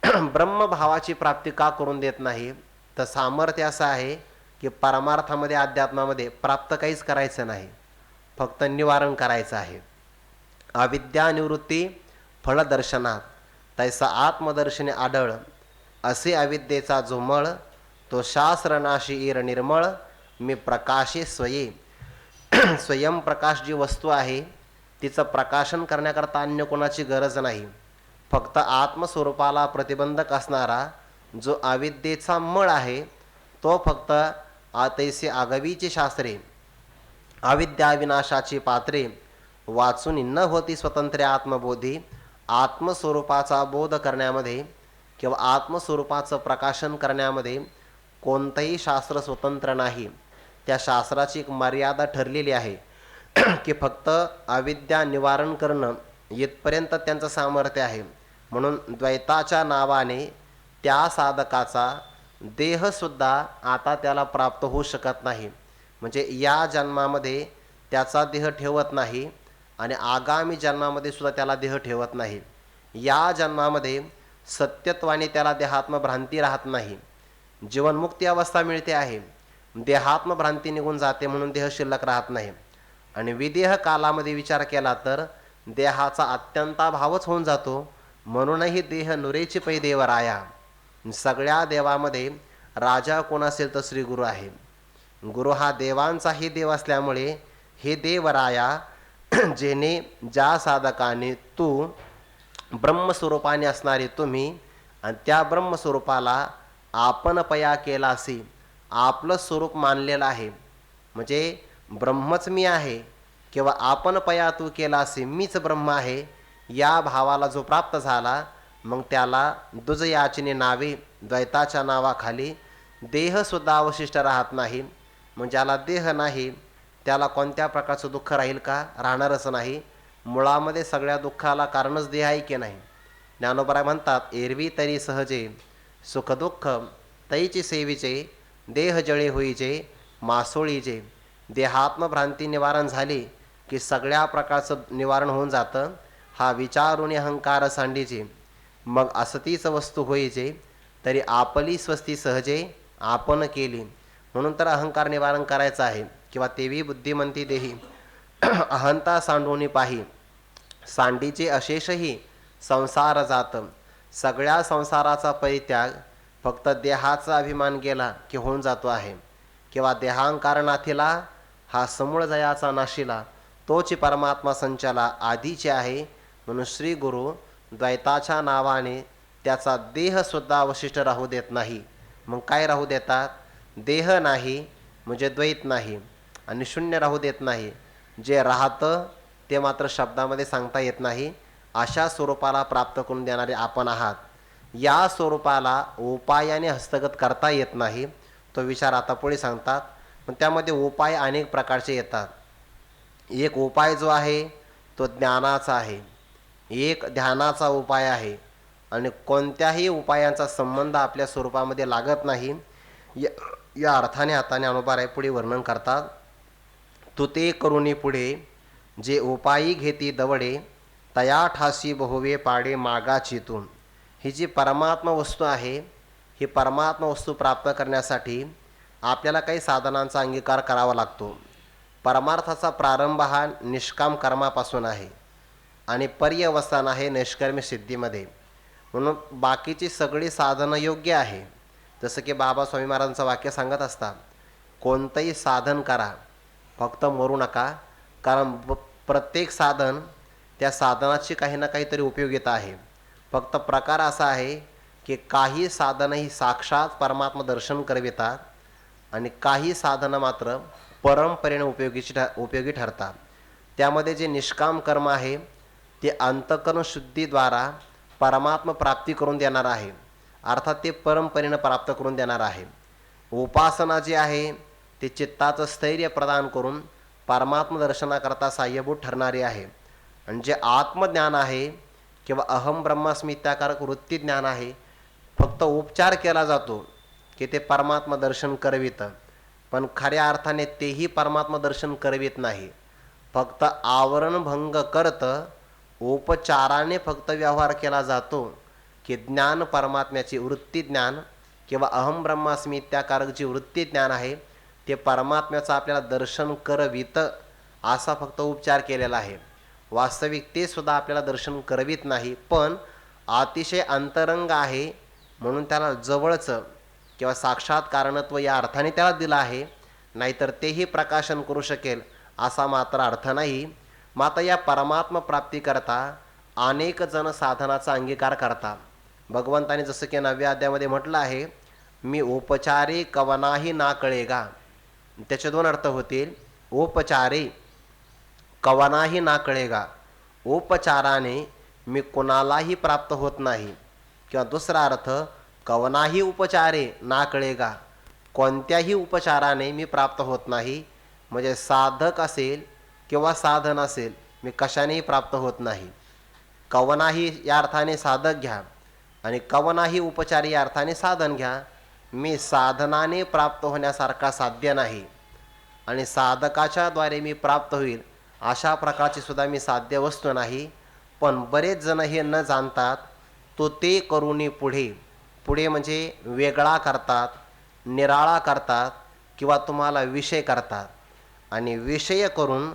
ब्रह्मभावाची प्राप्ती का करून देत नाही? तर सामर्थ्य असं आहे की परमार्थामध्ये अध्यात्मामध्ये प्राप्त काहीच करायचं नाही, फक्त निवारण करायचं आहे. अविद्या निवृत्ती फळदर्शनात तैसा आत्मदर्शने आढळ, असे अविद्येचा जो मळ तो शास्त्रनाशी ईर निर्मळ, मी प्रकाशे स्वये. स्वयंप्रकाश जी वस्तू आहे तिचं प्रकाशन करण्याकरता अन्य कोणाची गरज नाही. फक्त आत्मस्वरूपाला प्रतिबंधक असणारा जो अविद्येचा मळ आहे तो फक्त तैसे आगवीची शास्त्रे अविद्या विनाशाची पात्रे वाचून न होती स्वतंत्र आत्मबोधी. आत्मस्वरूपाचा बोध करण्यामध्ये किंवा आत्मस्वरूपाचं प्रकाशन करण्यामध्ये कोणतंही शास्त्र स्वतंत्र नाही. त्या शास्त्राची एक मर्यादा ठरलेली आहे की फक्त अविद्या निवारण करणं इथपर्यंत त्यांचं सामर्थ्य आहे. म्हणून द्वैताच्या नावाने त्या साधकाचा देहसुद्धा आता त्याला प्राप्त होऊ शकत नाही. म्हणजे या जन्मामध्ये त्याचा देह ठेवत नाही आणि आगामी जन्मामध्ये सुद्धा त्याला देह ठेवत नाही. या जन्मामध्ये सत्यत्वाने त्याला देहात्मभ्रांती राहत नाही, जीवनमुक्ती अवस्था मिळते आहे. देहात्म भ्रांती निघून जाते म्हणून देह शिल्लक राहत नाही. आणि विदेह कालामध्ये विचार केला तर देहाचा अत्यंताभावच होऊन जातो. म्हणूनही देह नुरेची पै देव राया. सगळ्या देवामध्ये राजा कोण असेल तर श्री गुरु आहे. गुरु हा देवांचाही देव असल्यामुळे हे देवराया जेणे ज्या साधकाने तू ब्रह्मस्वरूपाने असणारे तुम्ही आणि त्या ब्रह्मस्वरूपाला आपण पया केला असे आपलं स्वरूप मानलेलं आहे. म्हणजे ब्रह्मच मी आहे किंवा आपण पया तू केला असे मीच ब्रह्म आहे या भावाला जो प्राप्त झाला मग त्याला दुज याचने नावे द्वैताच्या नावाखाली देहसुद्धा अवशिष्ट राहत नाही. मग ज्याला देह नाही त्याला कोणत्या प्रकारचं दुःख राहील का? राहणारच नाही. मुळामध्ये सगळ्या दुःखाला कारणच देह आहे की नाही. ज्ञानोबराय म्हणतात एरवी तरी सहजे सुखदुःख तैची सेवीचे देह जळे होईचे मासोळीचे. देहात्मभ्रांती निवारण झाली की सगळ्या प्रकारचं निवारण होऊन जातं. हा विचारून अहंकार सांडीचे मग असतीच वस्तू होईचे तरी आपली स्वस्ती सहजे आपण केली. म्हणून तर अहंकार निवारण करायचं आहे किंवा तेवी बुद्धिमंती देही अहंता सांडूनी पाही सांडीचे अशेषही संसार जात. सगळ्या संसाराचा परित्याग फक्त देहाचा अभिमान गेला की होऊन जातो आहे. किंवा देहांकार नाथीला हा समूळ जयाचा नाशिला तोची परमात्मा संचाला आधीचे आहे. म्हणून श्री गुरु द्वैताच्या नावाने त्याचा देहसुद्धा अवशिष्ट राहू देत नाही. मग काय राहू देतात? देह नाही म्हणजे द्वैत नाही आणि शून्य राहू देत नाही. जे राहतं ते मात्र शब्दामध्ये सांगता येत नाही. अशा स्वरूपाला प्राप्त करून देणारे आपण आहात. या स्वरूपाला उपायाने हस्तगत करता येत नाही. तो विचार आता पुढे सांगतात. पण त्यामध्ये उपाय अनेक प्रकारचे येतात. एक उपाय जो आहे तो ज्ञानाचा आहे, एक ध्यानाचा उपाय आहे आणि कोणत्याही उपायांचा संबंध आपल्या स्वरूपामध्ये लागत नाही. या अर्थाने हाताने अनुभाराय पुढे वर्णन करतात. तू ते करुनी पुढे जे उपायी घेती दवडे तया ठासी बहुवे पाडे मागाची तू. ही जी परमात्मा वस्तू आहे ही परमात्मा वस्तू प्राप्त करण्यासाठी आपल्याला काही साधनांचा अंगीकार करावा लागतो. परमार्थाचा प्रारंभ हा निष्काम कर्मापासून आहे आणि पर्यवसान आहे निष्कर्मी सिद्धीमध्ये. म्हणून बाकीची सगळी साधनं योग्य आहे. जसं की बाबा स्वामी महाराजांचं वाक्य सांगत असतात कोणतंही साधन करा फक्त मरू नका. कारण प्रत्येक साधन त्या साधनाची काही ना काहीतरी उपयोगिता आहे. फक्त प्रकार असा आहे की काही साधनं ही साक्षात परमात्मा दर्शन करवितात आणि काही साधनं मात्र परंपरेने उपयोगी ठरतात. त्यामध्ये जे निष्काम कर्म आहे ते अंतःकरण शुद्धीद्वारा परमात्मा प्राप्ती करून देणार आहे. अर्थात ते परंपरेनं प्राप्त करून देणार आहे. उपासना जी आहे ते चित्ताचं स्थैर्य प्रदान करून परमात्मा दर्शनाकरता साह्यभूत ठरणारी आहे. आणि जे आत्मज्ञान आहे किंवा अहम ब्रह्मास्मी इत्याकारक वृत्ती ज्ञान आहे फक्त उपचार केला जातो की ते परमात्मा दर्शन करवितं. पण खऱ्या अर्थाने तेही परमात्मा दर्शन करवित नाही. फक्त आवरणभंग करतं. उपचाराने फक्त व्यवहार केला जातो की ज्ञान परमात्म्याची वृत्ती ज्ञान किंवा अहम ब्रह्मास्मी इत्याकारक जी वृत्ती ज्ञान आहे ते परमात्म्याचं आपल्याला दर्शन करवितं असा फक्त उपचार केलेला आहे. वास्तविक ते सुद्धा आपल्याला दर्शन करवित नाही. पण अतिशय अंतरंग आहे म्हणून त्याला जवळचं किंवा साक्षात कारणत्व या अर्थाने त्याला दिलं आहे. नाहीतर तेही प्रकाशन करू शकेल असा मात्र अर्थ नाही. मात्र या परमात्मा प्राप्तीकरता अनेक जण साधनाचा अंगीकार करतात. भगवंताने जसं की 9व्या अध्यायामध्ये म्हटलं आहे मी उपचारे कवनाही ना कळेगा. त्याचे दोन अर्थ होतील. उपचारे कवनाही ना कळेगा, उपचाराने मी कोणालाही प्राप्त होत नाही. किंवा दुसरा अर्थ कवनाही उपचारे ना कळेगा, कोणत्याही उपचाराने मी प्राप्त होत नाही. म्हणजे साधक असेल किंवा साधन असेल मी कशानेही प्राप्त होत नाही. कवनाही या अर्थाने साधक घ्या आणि कवनाही उपचारी या अर्थाने साधन घ्या. मी साधनाने प्राप्त होण्यासारखा साध्य नाही आणि साधकाच्या द्वारे मी प्राप्त होईल अशा प्रकारची सुद्धा मी साध्य वस्तू नाही. पण बरेच जण हे न जाणतात तो ते करूनी पुढे. पुढे म्हणजे वेगळा करतात, निराळा करतात किंवा तुम्हाला विषय करतात आणि विषय करून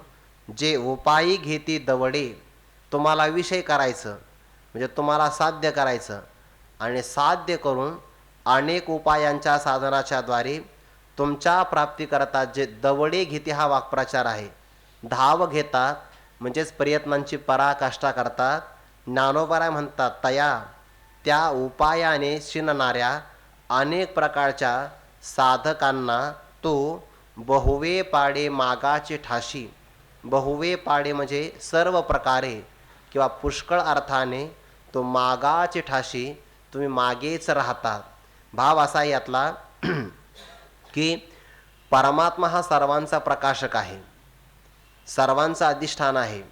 जे उपायी घेती दवडे, तुम्हाला विषय करायचं म्हणजे तुम्हाला साध्य करायचं आणि साध्य करून अनेक उपायांच्या साधनाच्या द्वारे तुमच्या प्राप्तीकरता जे दवडे घेते हा वाक्प्रचार आहे. धाव घेतात म्हणजेच प्रयत्नांची पराकाष्ठा करतात. ज्ञानोबा म्हणतात तया त्या उपायाने शिनणाऱ्या अनेक प्रकारच्या साधकांना तो बहुवे पाडे मागाचे ठाशी. बहुवे पाडे म्हणजे सर्व प्रकारे किंवा पुष्कळ अर्थाने तो मागाचे ठाशी, तुम्ही मागेच राहतात. भाव असा यातला की परमात्मा हा सर्वांचा प्रकाशक आहे, सर्वांचा अधिष्ठान आहे.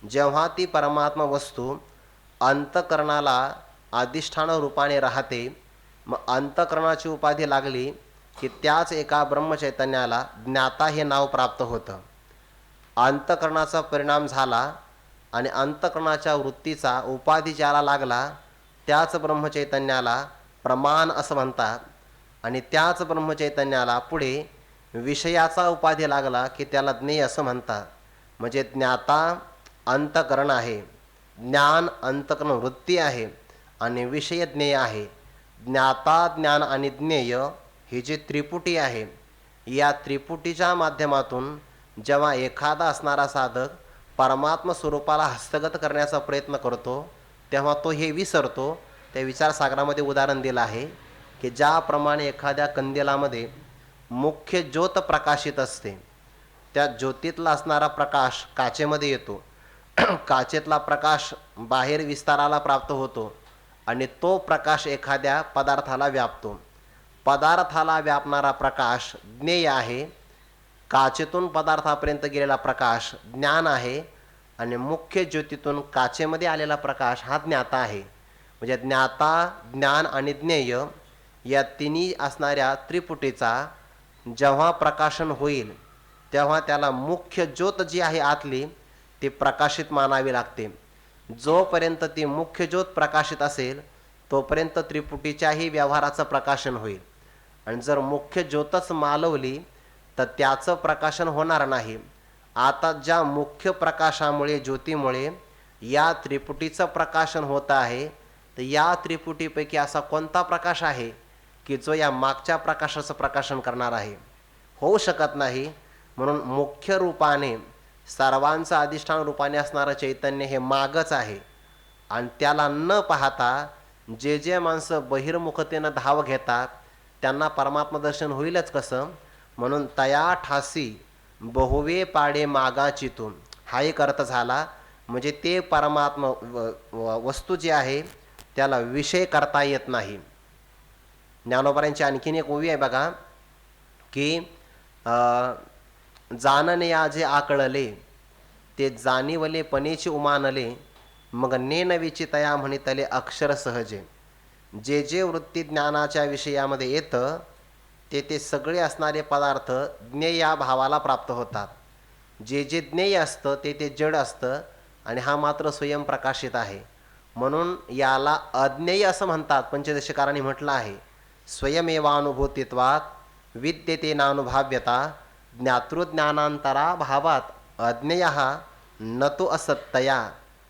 जेव्हा ती परमात्मा वस्तू अंतकरणाला अधिष्ठान रूपाने राहते, मग अंतकरणाची उपाधी लागली की त्याच एका ब्रह्मचैतन्याला ज्ञाता हे नाव प्राप्त होतं. अंतकरणाचा परिणाम झाला आणि अंतकरणाच्या वृत्तीचा उपाधी ज्याला लागला त्याच ब्रह्मचैतन्याला प्रमाण असं म्हणतात. आणि त्याच ब्रह्मचैतन्याला पुढे विषयाचा उपाधी लागला की त्याला ज्ञेय असं म्हणतात. म्हणजे ज्ञाता अंतकरण आहे, ज्ञान अंतकरण वृत्ती आहे आणि विषय ज्ञेय आहे. ज्ञाता ज्ञान आणि ज्ञेय हे जे त्रिपुटी आहे, या त्रिपुटीच्या माध्यमातून जेव्हा एखादा असणारा साधक परमात्मा स्वरूपाला हस्तगत करण्याचा प्रयत्न करतो तेव्हा तो हे विसरतो. त्या विचारसागरामध्ये उदाहरण दिलं आहे की ज्याप्रमाणे एखाद्या कंदिलामध्ये मुख्य ज्योत प्रकाशित असते, त्या ज्योतीतला असणारा प्रकाश काचेमध्ये येतो, काचेतला प्रकाश बाहेर विस्ताराला प्राप्त होतो आणि तो प्रकाश एखाद्या पदार्थाला व्यापतो. पदार्थाला व्यापणारा प्रकाश ज्ञेय आहे, काचेतून पदार्थापर्यंत गेलेला प्रकाश ज्ञान आहे आणि मुख्य ज्योतीतून काचेमध्ये आलेला प्रकाश हा ज्ञाता आहे. म्हणजे ज्ञाता ज्ञान आणि ज्ञेय या तिन्ही असणाऱ्या त्रिपुटीचा जेव्हा प्रकाशन होईल तेव्हा त्याला मुख्य ज्योत जी आहे आतली ती प्रकाशित मानावी लागते. जोपर्यंत ती मुख्य ज्योत प्रकाशित असेल तोपर्यंत त्रिपुटीच्याही व्यवहाराचं प्रकाशन होईल. आणि जर मुख्य ज्योतच मालवली तर त्याचं प्रकाशन होणार नाही. आता ज्या मुख्य प्रकाशामुळे ज्योतीमुळे या त्रिपुटीचं प्रकाशन होत आहे, तर या त्रिपुटीपैकी असा कोणता प्रकाश आहे की जो या मागच्या प्रकाशाचं प्रकाशन करणार आहे? होऊ शकत नाही. म्हणून मुख्य रूपाने सर्वांचं अधिष्ठान रूपाने असणारं चैतन्य हे मागच आहे. आणि त्याला न पाहता जे जे माणसं बहिर्मुखतेनं धाव घेतात त्यांना परमात्मा दर्शन होईलच कसं? म्हणून तया ठासी बहुवे पाडे मागाचितून हा एक अर्थ झाला. म्हणजे ते परमात्मा वस्तू जी आहे त्याला विषय करता येत नाही. ज्ञानोबांची आणखीन एक ओवी आहे बघा की जानने आजे आकळले ते जाणीवले पणेची उमानले मग नेनवीची तया म्हणितले अक्षर सहजे. जे जे वृत्ती ज्ञानाच्या विषयामध्ये येतं ते ते सगळे असणारे पदार्थ ज्ञेय या भावाला प्राप्त होतात. जे जे ज्ञेय असतं ते ते जड असतं आणि हा मात्र स्वयंप्रकाशित आहे. म्हणून याला अज्ञेय असं म्हणतात. पंचदशीकारांनी म्हटलं आहे स्वयमेवानुभूतित्वात विद्यते नानुभव्यता ज्ञातृज्ञानांतरा भावात अज्ञेय न तो असत्तया.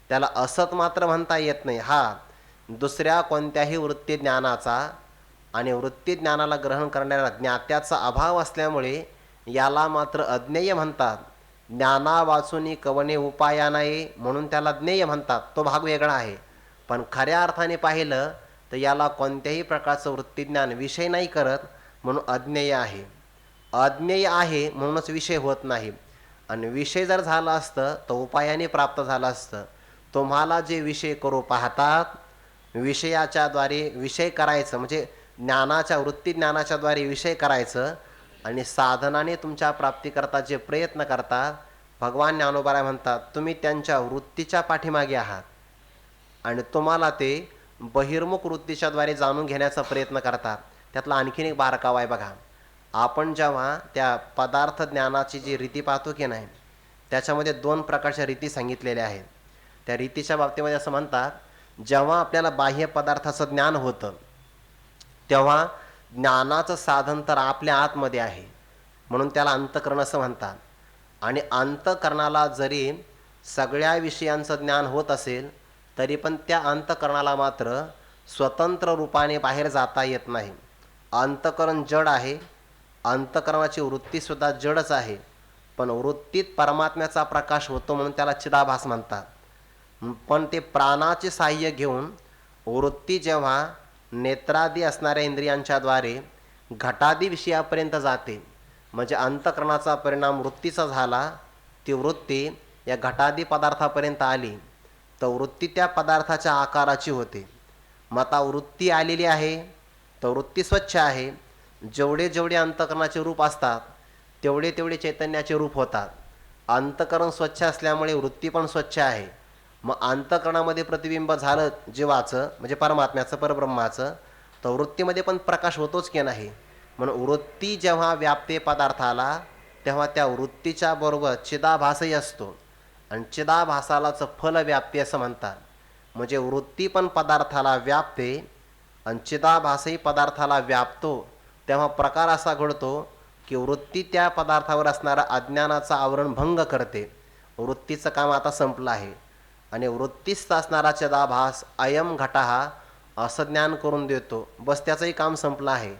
त्याला असत मात्र म्हणता येत नाही. हा दुसऱ्या कोणत्याही वृत्ती ज्ञानाचा आणि वृत्ती ज्ञानाला ग्रहण करणाऱ्या ज्ञात्याचा अभाव असल्यामुळे याला मात्र अज्ञेय म्हणतात. ज्ञाना वाचुनी कवने उपाया नाही म्हणून त्याला ज्ञेय म्हणतात. तो भाग वेगळा आहे. पण खऱ्या अर्थाने पाहिलं तर याला कोणत्याही प्रकारचं वृत्तीज्ञान विषय नाही करत म्हणून अज्ञेय आहे. अज्ञेय आहे म्हणूनच विषय होत नाही. आणि विषय जर झाला असतं तर उपायाने प्राप्त झालं असतं. तुम्हाला जे विषय करू पाहतात विषयाच्या द्वारे विषय करायचं म्हणजे ज्ञानाच्या वृत्ती ज्ञानाच्या द्वारे विषय करायचं आणि साधनाने तुमच्या प्राप्तीकरता जे प्रयत्न करतात भगवान ज्ञानोबा म्हणतात तुम्ही त्यांच्या वृत्तीच्या पाठीमागे आहात आणि तुम्हाला ते बहिर्मुख वृत्तीच्या द्वारे जाणून घेण्याचा प्रयत्न करतात. त्यातला आणखीन एक बारकावा आहे बघा. आपण जेव्हा त्या पदार्थ ज्ञानाची जी रीती पाहतो की नाही त्याच्यामध्ये दोन प्रकारच्या रीती सांगितलेल्या आहेत. त्या रीतीच्या बाबतीमध्ये असं म्हणतात जेव्हा आपल्याला बाह्य पदार्थाचं ज्ञान होतं तेव्हा ज्ञानाचं साधन तर आपल्या आतमध्ये आहे म्हणून त्याला अंतःकरण असं म्हणतात. आणि अंतःकरणाला जरी सगळ्या विषयांचं ज्ञान होत असेल तरी पण त्या अंतःकरणाला मात्र स्वतंत्र रूपाने बाहेर जाता येत नाही. अंतःकरण जड आहे, अंतःकरणाची वृत्तीसुद्धा जडच आहे, पण वृत्तीत परमात्म्याचा प्रकाश होतो म्हणून त्याला चिदाभास म्हणतात. पण ते प्राणाचे साह्य घेऊन वृत्ती जेव्हा नेत्रादी असणाऱ्या इंद्रियांच्या द्वारे घटादी विषयापर्यंत जाते, म्हणजे अंतःकरणाचा परिणाम वृत्तीचा झाला, ती वृत्ती या घटादी पदार्थापर्यंत आली तर वृत्ती त्या पदार्थाच्या आकाराची होते. मग आता वृत्ती आलेली आहे तर वृत्ती स्वच्छ आहे. जेवढे जेवढे अंतःकरणाचे रूप असतात तेवढे तेवढे चैतन्याचे रूप होतात. अंतःकरण स्वच्छ असल्यामुळे वृत्ती पण स्वच्छ आहे. मग अंतःकरणामध्ये प्रतिबिंब झालं जीवाचं म्हणजे परमात्म्याचं परब्रह्माचं, तर वृत्तीमध्ये पण प्रकाश होतोच की नाही. म्हणून वृत्ती जेव्हा व्यापते पदार्थाला तेव्हा त्या वृत्तीच्या बरोबर चिदाभासही असतो आणि चिदाभासालाच फलव्याप्ती असं म्हणतात. म्हणजे वृत्ती पण पदार्थाला व्यापते आणि चिदाभासही पदार्थाला व्यापतो. तेव्हा प्रकार असा घडतो की वृत्ती त्या पदार्थावर असणारा अज्ञानाचा आवरण भंग करते. वृत्तीचं काम आता संपलं आहे आणि वृत्तीस्थ असणारा चिदाभास अयम घटहा असं ज्ञान करून देतो. बस त्याचंही काम संपलं आहे.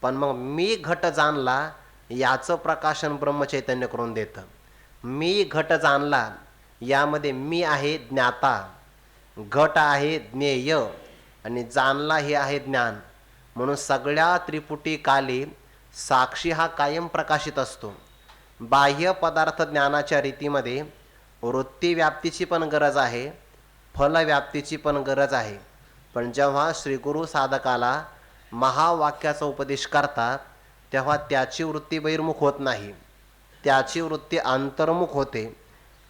पण मग मी घट जाणला याचं प्रकाशन ब्रह्मचैतन्य करून देतं. मी घट जाणला यामध्ये मी आहे ज्ञाता, घट आहे ज्ञेय आणि जाणला हे आहे ज्ञान. म्हणून सगळ्या त्रिपुटी काली साक्षी हा कायम प्रकाशित असतो. बाह्य पदार्थ ज्ञानाच्या रीतीमध्ये वृत्ती व्याप्तीची पण गरज आहे, फलव्याप्तीची पण गरज आहे. पण जेव्हा श्रीगुरु साधकाला महावाक्याचा उपदेश करतात तेव्हा त्याची वृत्ती बहिर्मुख होत नाही, त्याची वृत्ती अंतर्मुख होते.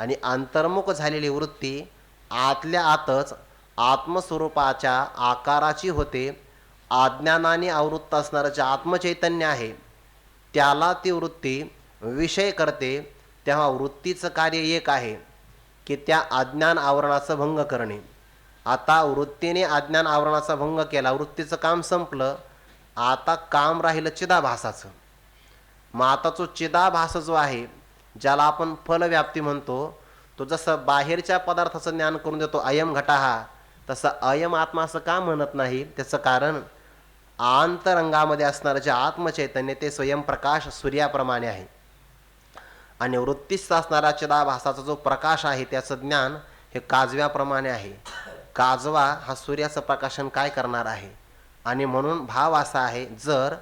आणि अंतर्मुख झालेली वृत्ती आतल्या आतच आत्मस्वरूपाच्या आकाराची होते. अज्ञानाने आवृत्त असणारं जे आत्मचैतन्य आहे त्याला ती वृत्ती विषय करते. तेव्हा वृत्तीचं कार्य एक आहे की त्या अज्ञान आवरणाचं भंग करणे. आता वृत्तीने अज्ञान आवरणाचा भंग केला, वृत्तीचं काम संपलं. आता काम राहिलं चिदाभासाचं. मग आता तो चिदाभास जो आहे ज्याला आपण फलव्याप्ती म्हणतो, तो जसं बाहेरच्या पदार्थाचं ज्ञान करून देतो अयम घटाहा, तसं अयम आत्मा असं का म्हणत नाही? त्याचं कारण आंतरंगामध्ये असणारं जे आत्मचैतन्य ते स्वयंप्रकाश सूर्याप्रमाणे आहे आणि वृत्तीस्थ असणारा चिदाभासाचा जो प्रकाश आहे त्याचं ज्ञान हे काजव्याप्रमाणे आहे. काजवा हा सूर्याचं प्रकाशन काय करणार आहे? आणि म्हणून भाव असा आहे, जर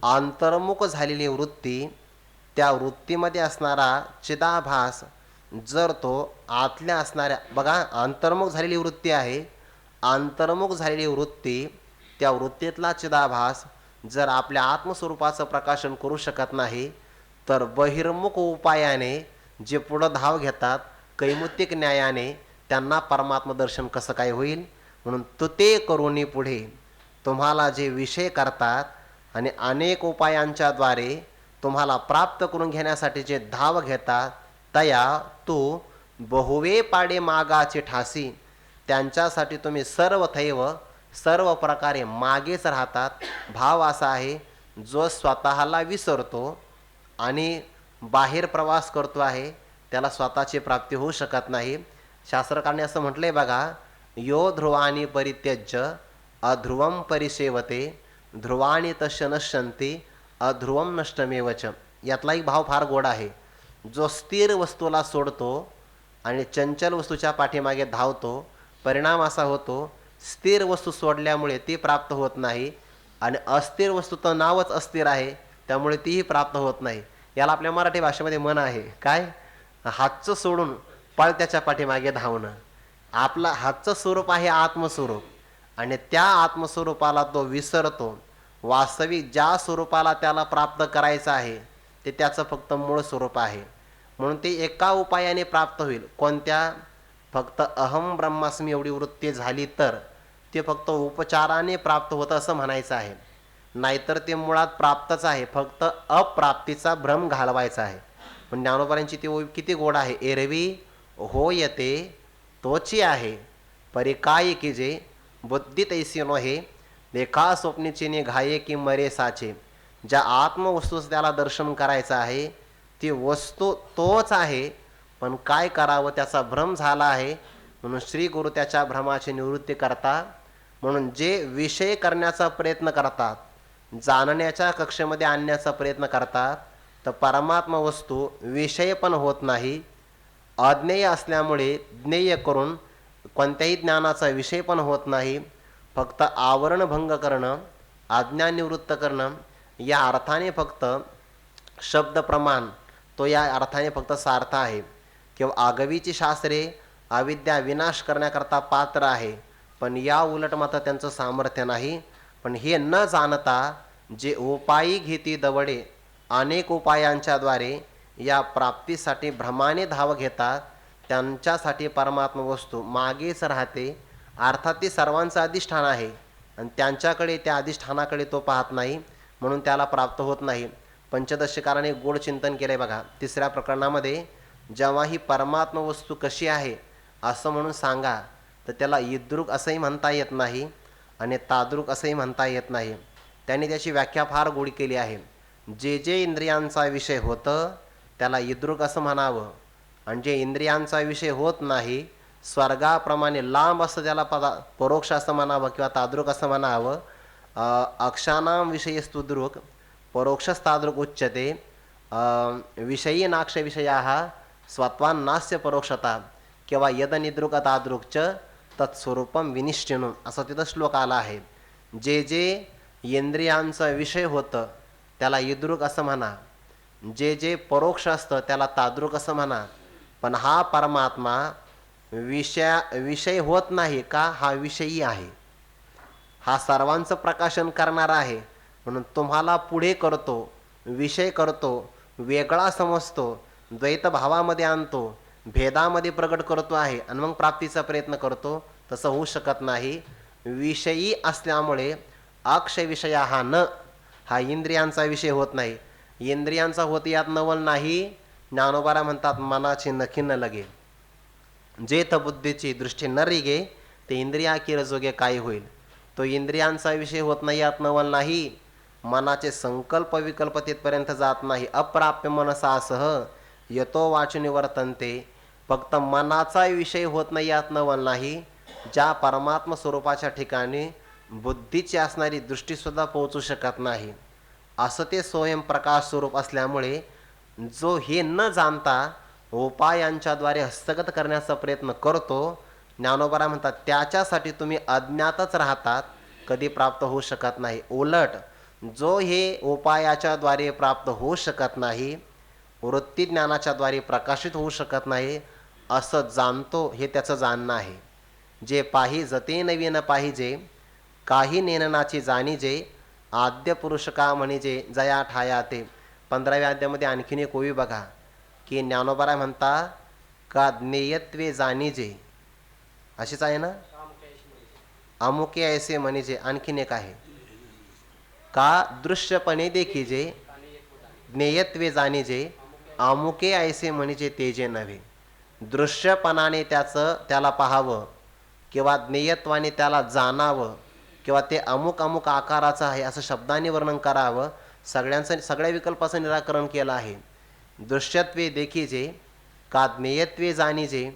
अंतर्मुख झालेली वृत्ती, त्या वृत्तीमध्ये असणारा चिदाभास जर तो आतल्या असणाऱ्या, बघा अंतर्मुख झालेली वृत्ती आहे, अंतर्मुख झालेली वृत्ती त्या वृत्तीतला चिदाभास जर आपल्या आत्मस्वरूपाचं प्रकाशन करू शकत नाही तर बहिर्मुख उपायाने जे पुढं धाव घेतात कैमुतिक न्यायाने त्यांना परमात्म दर्शन कसं काय होईल? म्हणून तुते करुणी पुढे तुम्हाला जे विषय करतात आणि अनेक उपायांच्या द्वारे तुम्हाला प्राप्त करून घेण्यासाठी जे धाव घेतात तया तू बहुवे पाडे मागाचे ठासी, त्यांच्यासाठी तुम्ही सर्वथैव सर्व प्रकारे मागेच राहतात. भाव असा आहे, जो स्वतःला विसरतो आणि बाहेर प्रवास करतो आहे त्याला स्वतःची प्राप्ती होऊ शकत नाही. शास्त्रकारांनी असं म्हटलंय बघा, यो ध्रुवानी परित्यज्य अध्रुवम परिसेवते ध्रुवाणी तस्य नश्यन्ति अध्रुवम नष्टमेवच. यातला एक भाव फार गोड आहे. जो स्थिर वस्तूला सोडतो आणि चंचल वस्तूच्या पाठीमागे धावतो, परिणाम असा होतो स्थिर वस्तू सोडल्यामुळे ती प्राप्त होत नाही आणि अस्थिर वस्तू तर नावच अस्थिर आहे त्यामुळे तीही प्राप्त होत नाही. याला आपल्या मराठी भाषेमध्ये म्हण आहे काय, हातचं सोडून पळत्याच्या पाठीमागे धावणं. आपला हातचं स्वरूप आहे आत्मस्वरूप आणि त्या आत्मस्वरूपाला तो विसरतो. वास्तविक ज्या स्वरूपाला त्याला प्राप्त करायचं आहे ते त्याचं फक्त मूळ स्वरूप आहे. म्हणून ते एका उपायाने प्राप्त होईल. कोणत्या? फक्त अहम ब्रह्मास्मी एवढी वृत्ती झाली तर ते फक्त उपचाराने प्राप्त होतं असं म्हणायचं आहे. नाहीतर ते मुळात प्राप्तच आहे, फक्त अप्राप्तीचा भ्रम घालवायचा आहे. पण ज्ञानोबांची ती किती गोड आहे. एरवी हो येते तोची आहे परिकाय की जे बुद्धी तैसी नोहे देखा स्वप्नीची निघाये की मरे साचे. ज्या आत्मवस्तूचं त्याला दर्शन करायचं आहे ती वस्तू तोच आहे, पण काय करावं त्याचा भ्रम झाला आहे. म्हणून श्री गुरु त्याच्या भ्रमाची निवृत्ती करता. म्हणून जे विषय करण्याचा प्रयत्न करतात, जाणण्याच्या कक्षेमध्ये आणण्याचा प्रयत्न करतात, तर परमात्मा वस्तू विषय पण होत नाही. अज्ञेय असल्यामुळे ज्ञेय करून कोणत्याही ज्ञानाचा विषय पण होत नाही. फक्त आवरण भंग करणं, अज्ञान निवृत्त करणं या अर्थाने फक्त शब्द प्रमाण तो या अर्थाने फक्त सार्थ आहे. किंवा आगवीची शास्त्रे अविद्या विनाश करण्याकरता पात्र आहे, पण या उलट मात्र त्यांचं सामर्थ्य नाही. पण हे न जाणता जे उपायी घेती दवडे अनेक उपायांच्याद्वारे या प्राप्तीसाठी भ्रमाने धाव घेतात, त्यांच्यासाठी परमात्मा वस्तू मागेच राहते. अर्थात ती सर्वांचं अधिष्ठान आहे आणि त्यांच्याकडे त्या अधिष्ठानाकडे तो पाहत नाही, म्हणून त्याला प्राप्त होत नाही. पंचदशिकाराने गोड चिंतन केले बघा. तिसऱ्या प्रकरणामध्ये जेव्हा ही परमात्मा वस्तू कशी आहे असं म्हणून सांगा, तर त्याला इद्रुक असंही म्हणता येत नाही आणि ताद्रुक असंही म्हणता येत नाही. त्यांनी त्याची व्याख्या फार गोड केली आहे. जे जे इंद्रियांचा विषय होतं त्याला इद्रुक असं म्हणावं, आणि जे इंद्रियांचा विषय होत नाही स्वर्गाप्रमाणे लांब असं त्याला परोक्ष असं म्हणावं किंवा ताद्रुक असं म्हणावं. अक्षानां विषयस्तु दृक् परोक्षस्तादृक् उच्यते. विषयी नाक्ष विषयाः स्वत्वान्नास्य परोक्षता किंवा यदनिदृक तादृक्च तत्स्वरूपम विनिश्चिनू असं तिथं श्लोक आला आहे. जे जे इंद्रियांचा विषय होतं त्याला इद्रुक असं म्हणा, जे जे परोक्ष असतं त्याला तादृक असं म्हणा. पण हा परमात्मा विषय होत नाही का, हा विषयी आहे, हा सर्वांचं प्रकाशन करणारा आहे. म्हणून तुम्हाला पुढे करतो, विषय करतो, वेगळा समजतो, द्वैत भावामध्ये आणतो, भेदामध्ये प्रगट करतो आहे आणि मग प्राप्तीचा प्रयत्न करतो. तसं होऊ शकत नाही. विषयी असल्यामुळे अक्षय विषया हा इंद्रियांचा विषय होत नाही. इंद्रियांचा होत यात नवल नाही. ज्ञानोबारा म्हणतात मनाची नखी न लगे, जेथ बुद्धीची दृष्टी न रिगे ते इंद्रिया किर जोगे काय होईल. तो इंद्रियांचा विषय होत नाही यात नवल नाही. मनाचे संकल्प विकल्प तिथपर्यंत जात नाही. अप्राप्य मनसासह यतो वाचनी वर्तनते. फक्त मनाचा विषय होत नाही यात नवल नाही. ज्या परमात्म स्वरूपाच्या ठिकाणी बुद्धीची असणारी दृष्टीसुद्धा पोहोचू शकत नाही असं ते स्वयंप्रकाश स्वरूप असल्यामुळे जो हे न जाणता उपायांच्याद्वारे हस्तगत करण्याचा प्रयत्न करतो, ज्ञानोबा म्हणतात त्याच्यासाठी तुम्ही अज्ञातच राहतात, कधी प्राप्त होऊ शकत नाही. उलट जो हे उपायाच्याद्वारे प्राप्त होऊ शकत नाही, वृत्ती ज्ञानाच्याद्वारे प्रकाशित होऊ शकत नाही असं जाणतो, हे त्याचं जाणणं आहे. जे पाहिजे ते नवीन पाहिजे, काही नेननाची जाणीजे, आद्य पुरुष का म्हणजे जया ठाया ते. 15व्या अध्यायामध्ये आणखीन एक ओवी बघा की ज्ञानोबा म्हणता का ज्ञेयत्वे जाणीजे, अशीच आहे ना, अमुके ऐसे म्हणजे. आणखीन एक आहे का दृश्यपणे देखीजे, ज्ञेयत्वे जाणीजे, अमुके ऐसे म्हणजे ते जे नव्हे. दृश्यपणाने त्याला पाहावं किंवा ज्ञेयत्वाने त्याला जाणावं किंवा ते अमुक अमुक आकाराचं आहे असं शब्दाने वर्णन करावं. सगळ्या विकल्पाचं निराकरण केलं आहे. दृश्यत्वे देखीजे का ज्ञेयत्वे जाणीजे,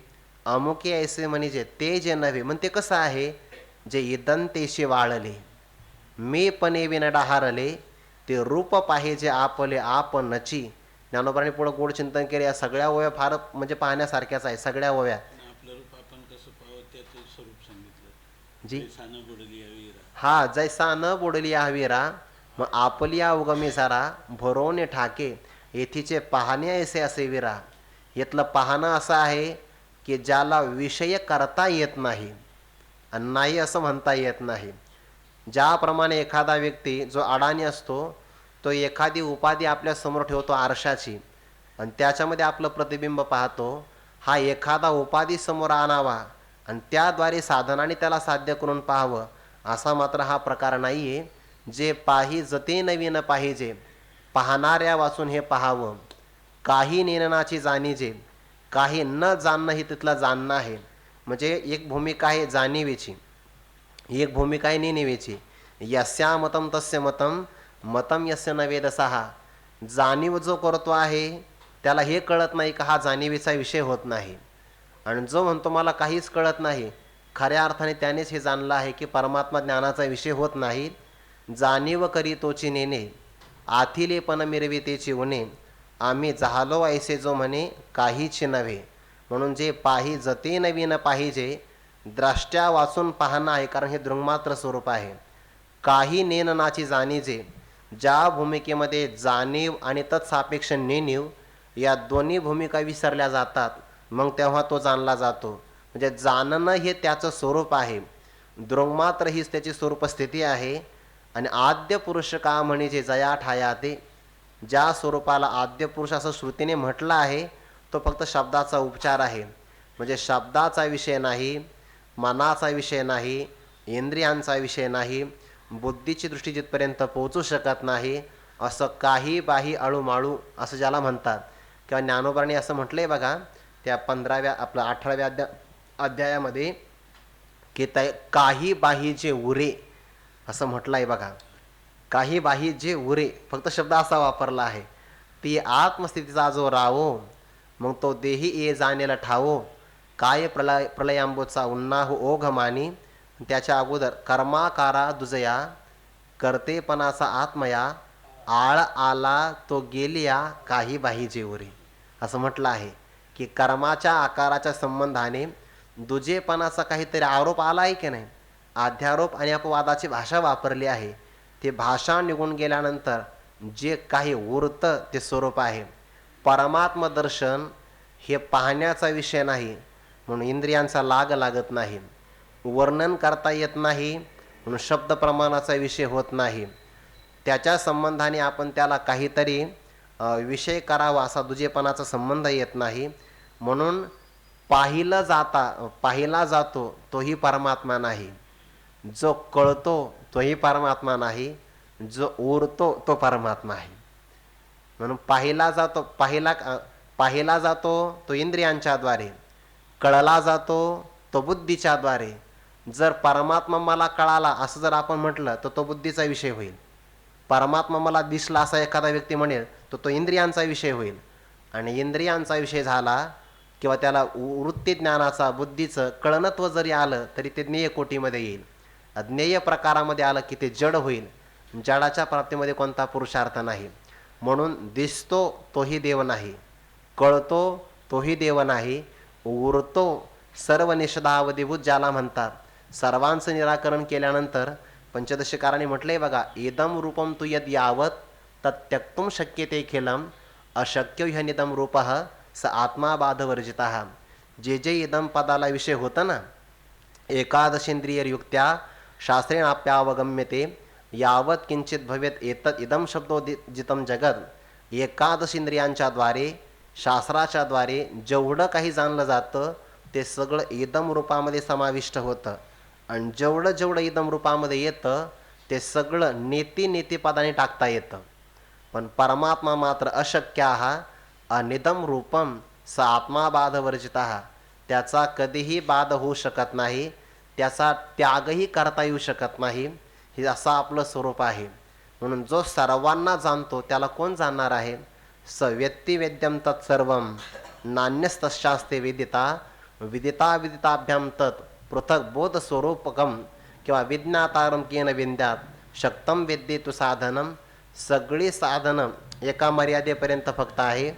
अमुके ऐसे म्हणजे ते जे नव्हे. मग ते कसं आहे, जे इदंतेशी वाळले मी पणे विनडाहारले, ते रूप पाहिजे आपले आपणची. ज्ञानोबाने पुढं गोड चिंतन केले. या सगळ्या ओव्या फार म्हणजे पाहण्यासारख्याच आहे सगळ्या ओव्या. जी हा जैसा न बुडली हवीरा, मग आपलिया उगमी सारा भरोने ठाके, येथीचे पाहणे ऐसे असे विरा. यातलं पाहणं असं आहे की ज्याला विषय करता येत नाही आणि नाही असं म्हणता येत नाही. ज्याप्रमाणे एखादा व्यक्ती जो अडाणी असतो तो एखादी उपाधी आपल्या समोर ठेवतो आरशाची आणि त्याच्यामध्ये आपलं प्रतिबिंब पाहतो. हा एखादा उपाधी समोर आणावा आणि त्याद्वारे साधनाने त्याला साध्य करून पाहावं असा मात्र हा प्रकार नाही आहे. जे पाहिजे नवीन पाहिजे, पाहणाऱ्या वाचून हे पाहावं. काही नेननाची जाणीजे, काही न जाणणं हे तिथलं जाणणं आहे. म्हणजे एक भूमिका आहे जाणीवेची, एक भूमिका आहे नेणीवेची. यस्या मतम तस्य मतम मतम यस्य न वेदसहा, जाणीव जो करतो आहे त्याला हे कळत नाही का हा जाणीवेचा विषय होत नाही. आणि जो म्हणतो मला काहीच कळत नाही, खऱ्या अर्थाने त्यानेच हे जाणलं आहे की परमात्मा ज्ञानाचा विषय होत नाही. जाणीव करी तोची नेणे, आथिले पण मिरवितेची उणे, आम्ही झालो ऐसे जो म्हणे काहीच नव्हे. म्हणून जे पाही जते नवीन पाहिजे, द्रष्ट्या वाचून पाहणं आहे, कारण हे दृंगमात्र स्वरूप आहे. काही नेननाची जाणीजे, ज्या भूमिकेमध्ये जाणीव आणि तत्सापेक्ष नेणीव या दोन्ही भूमिका विसरल्या जातात, मग तेव्हा तो जाणला जातो. म्हणजे जाणणं हे त्याचं स्वरूप आहे, दृंगमात्र हीच त्याची स्वरूप स्थिती आहे. आणि आद्य पुरुष का म्हणजे जया ठाया ते, ज्या स्वरूपाला आद्य पुरुष असं श्रुतीने म्हटलं आहे तो फक्त शब्दाचा उपचार आहे. म्हणजे शब्दाचा विषय नाही, मनाचा विषय नाही, इंद्रियांचा विषय नाही, बुद्धीची दृष्टी जिथपर्यंत पोहोचू शकत नाही असं काही बाही अळूमाळू असं ज्याला म्हणतात. किंवा ज्ञानोबांनी असं म्हटलंय बघा त्या 18व्या अध्यायामध्ये की काही बाही जे उरे असं म्हटलं आहे बघा. काही बाही जे उरे, फक्त शब्द असा वापरला आहे. ती आत्मस्थितीचा जो रावो, मग तो देही ये जाणेला ठावो, काय प्रलयांबोचा उन्नाहू ओघ मानी. त्याच्या अगोदर कर्माकारा दुजया, करतेपणाचा आत्मया, आळ आला तो गेलिया काही बाही जे उरे, असं म्हटलं आहे की कर्माच्या आकाराच्या संबंधाने दुजेपणाचा काहीतरी आरोप आला आहे की नाही, अध्यारोप आणि अपवादाची भाषा वापरली आहे. ते भाषा निघून गेल्यानंतर जे काही उरतं ते स्वरूप आहे. परमात्म दर्शन हे पाहण्याचा विषय नाही, म्हणून इंद्रियांचा लाग लागत नाही, वर्णन करता येत नाही, म्हणून शब्द प्रमाणाचा विषय होत नाही. त्याच्या संबंधाने आपण त्याला काहीतरी विषय करावा असा दुजेपणाचा संबंध येत नाही. म्हणून पाहिला जातो तोही परमात्मा नाही, जो कळतो तोही परमात्मा नाही, जो उरतो तो परमात्मा आहे. म्हणून पाहिला जातो तो इंद्रियांच्या द्वारे, कळला जातो तो बुद्धीच्या द्वारे. जर परमात्मा मला कळाला असं जर आपण म्हटलं तर तो बुद्धीचा विषय होईल. परमात्मा मला दिसला असा एखादा व्यक्ती म्हणेल तर तो इंद्रियांचा विषय होईल. आणि इंद्रियांचा विषय झाला किंवा त्याला वृत्ती ज्ञानाचा बुद्धीचं कळणत्व जरी आलं तरी ते ज्ञेय कोटीमध्ये येईल. अज्ञेय प्रकारामध्ये आलं की ते जड होईल. जडाच्या प्राप्तीमध्ये कोणता पुरुषार्थ नाही. म्हणून दिसतो तोही देव नाही, कळतो तोही देव नाही, उरतो सर्व निषदावधिभूत ज्याला म्हणतात. सर्वांचं निराकरण केल्यानंतर पंचदशीकाराने म्हटलंय बघा, इदम रूपम तु यद यावत तत्यक्तुम शक्यते खेलम, अशक्य ह्यनिदम रूपः स आत्मा बाधवर्जितः. जे जे इदम पदाला विषय होतं ना, एकादशेंद्रिययुक्त्या शास्त्रेणाप्यावगम्यते यावत किंचित भवेत एतत् इदम शब्दोदितं जगत. एकादश इंद्रियांच्या द्वारे, शास्त्राच्या द्वारे जेवढं काही जाणलं जातं ते सगळं इदम रूपामध्ये समाविष्ट होतं. आणि जेवढं जेवढं इदम रूपामध्ये येतं ते सगळं नेतीपदाने टाकता येतं. पण परमात्मा मात्र अशक्याः अनिदम रूपम स आत्मा बाधवर्जितः. त्याचा कधीही बाध होऊ शकत नाही, त्याचा त्यागही करता येऊ शकत नाही. हे असं आपलं स्वरूप आहे. म्हणून जो सर्वांना जाणतो त्याला कोण जाणणार आहे? स व्यक्ती वेद्यम तत्सर्वम नान्यस्तशास्ते विदिता विदिताभ्याम तत् पृथक बोध स्वरूपकम किंवा विज्ञातारम केन विद्यात शक्तम वेद्येतु साधनम. सगळी साधनं एका मर्यादेपर्यंत फक्त आहे,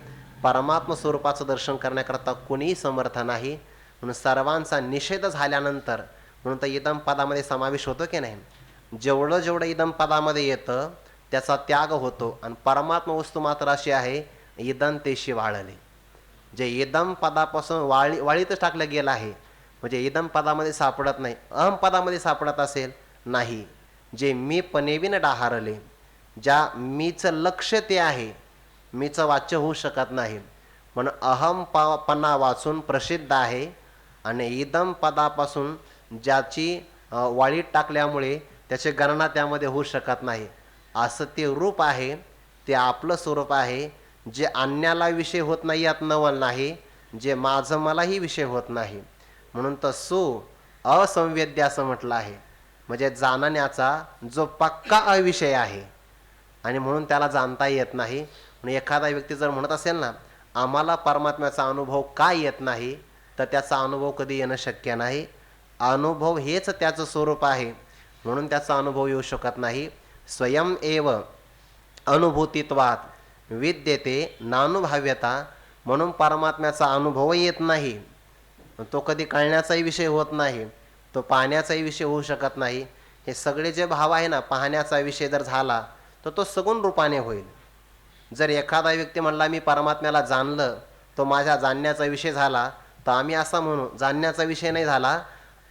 परमात्म स्वरूपाचं दर्शन करण्याकरता कोणीही समर्थ नाही. म्हणून सर्वांचा निषेध झाल्यानंतर म्हणून तर इदम पदामध्ये समावेश होतो की नाही, जेवढं जेवढं इदम पदामध्ये येतं त्याचा त्याग होतो. आणि परमात्मा वस्तू मात्र अशी आहे इदंतेशी वाळले. जे इदम पदापासून वाळीतच टाकलं गेलं आहे, म्हणजे इदम पदामध्ये सापडत नाही. अहम पदामध्ये सापडत असेल नाही. जे मी पनेविन डाहारले, ज्या मीचं लक्ष ते आहे, मीचं वाच्य होऊ शकत नाही. म्हणून अहम पणा वाचून प्रसिद्ध आहे. आणि इदम पदापासून ज्याची वाळीत टाकल्यामुळे त्याची गणना त्यामध्ये होऊ शकत नाही, असं ते रूप आहे. ते आपलं स्वरूप आहे, जे अन्याला विषय होत नाही यात नवल नाही, जे माझं मलाही विषय होत नाही. म्हणून तर असंवेद्य असं म्हटलं आहे. म्हणजे जाणण्याचा जो पक्का अविषय आहे, आणि म्हणून त्याला जाणता येत नाही. म्हणून एखादा व्यक्ती जर म्हणत असेल ना, आम्हाला परमात्म्याचा अनुभव का येत नाही, तर त्याचा अनुभव कधी येणं शक्य नाही. अनुभव हेच त्याचं स्वरूप आहे, म्हणून त्याचा अनुभव येऊ शकत नाही. स्वयं एव अनुभूतित्वात विद्यते नानुभव्यता, म्हणून परमात्म्याचा अनुभव येत नाही. तो कधी कळण्याचाही विषय होत नाही, तो पाहण्याचाही विषय होऊ शकत नाही. हे सगळे जे भाव आहे ना, पाहण्याचा विषय जर झाला तर तो सगुण रूपाने होईल. जर एखादा व्यक्ती म्हणला मी परमात्म्याला जाणलं, तो माझ्या जाणण्याचा विषय झाला, तर आम्ही असं म्हणू जाणण्याचा विषय नाही झाला,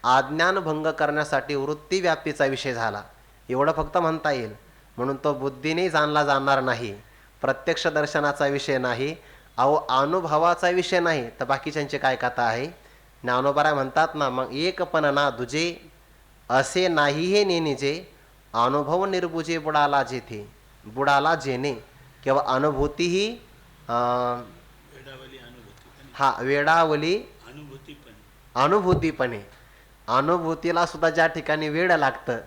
आज्ञानभंग करण्यासाठी वृत्तीव्याप्तीचा विषय झाला, एवढं फक्त म्हणता येईल. म्हणून तो बुद्धीने जाणला जाणार नाही, प्रत्यक्ष दर्शनाचा विषय नाही, अनुभवाचा विषय नाही. तर बाकीच्यांचे काय कथा आहे. ज्ञानोबा म्हणतात ना, मग एकपण ना दुजे असे नाही हे नेनिजे, अनुभव निर्बुजे बुडाला जेथे, बुडाला जेणे. किंवा अनुभूती ही वेडावली अनुभूतीपणे. अनुभूतीला सुद्धा ज्या ठिकाणी वेळ लागतं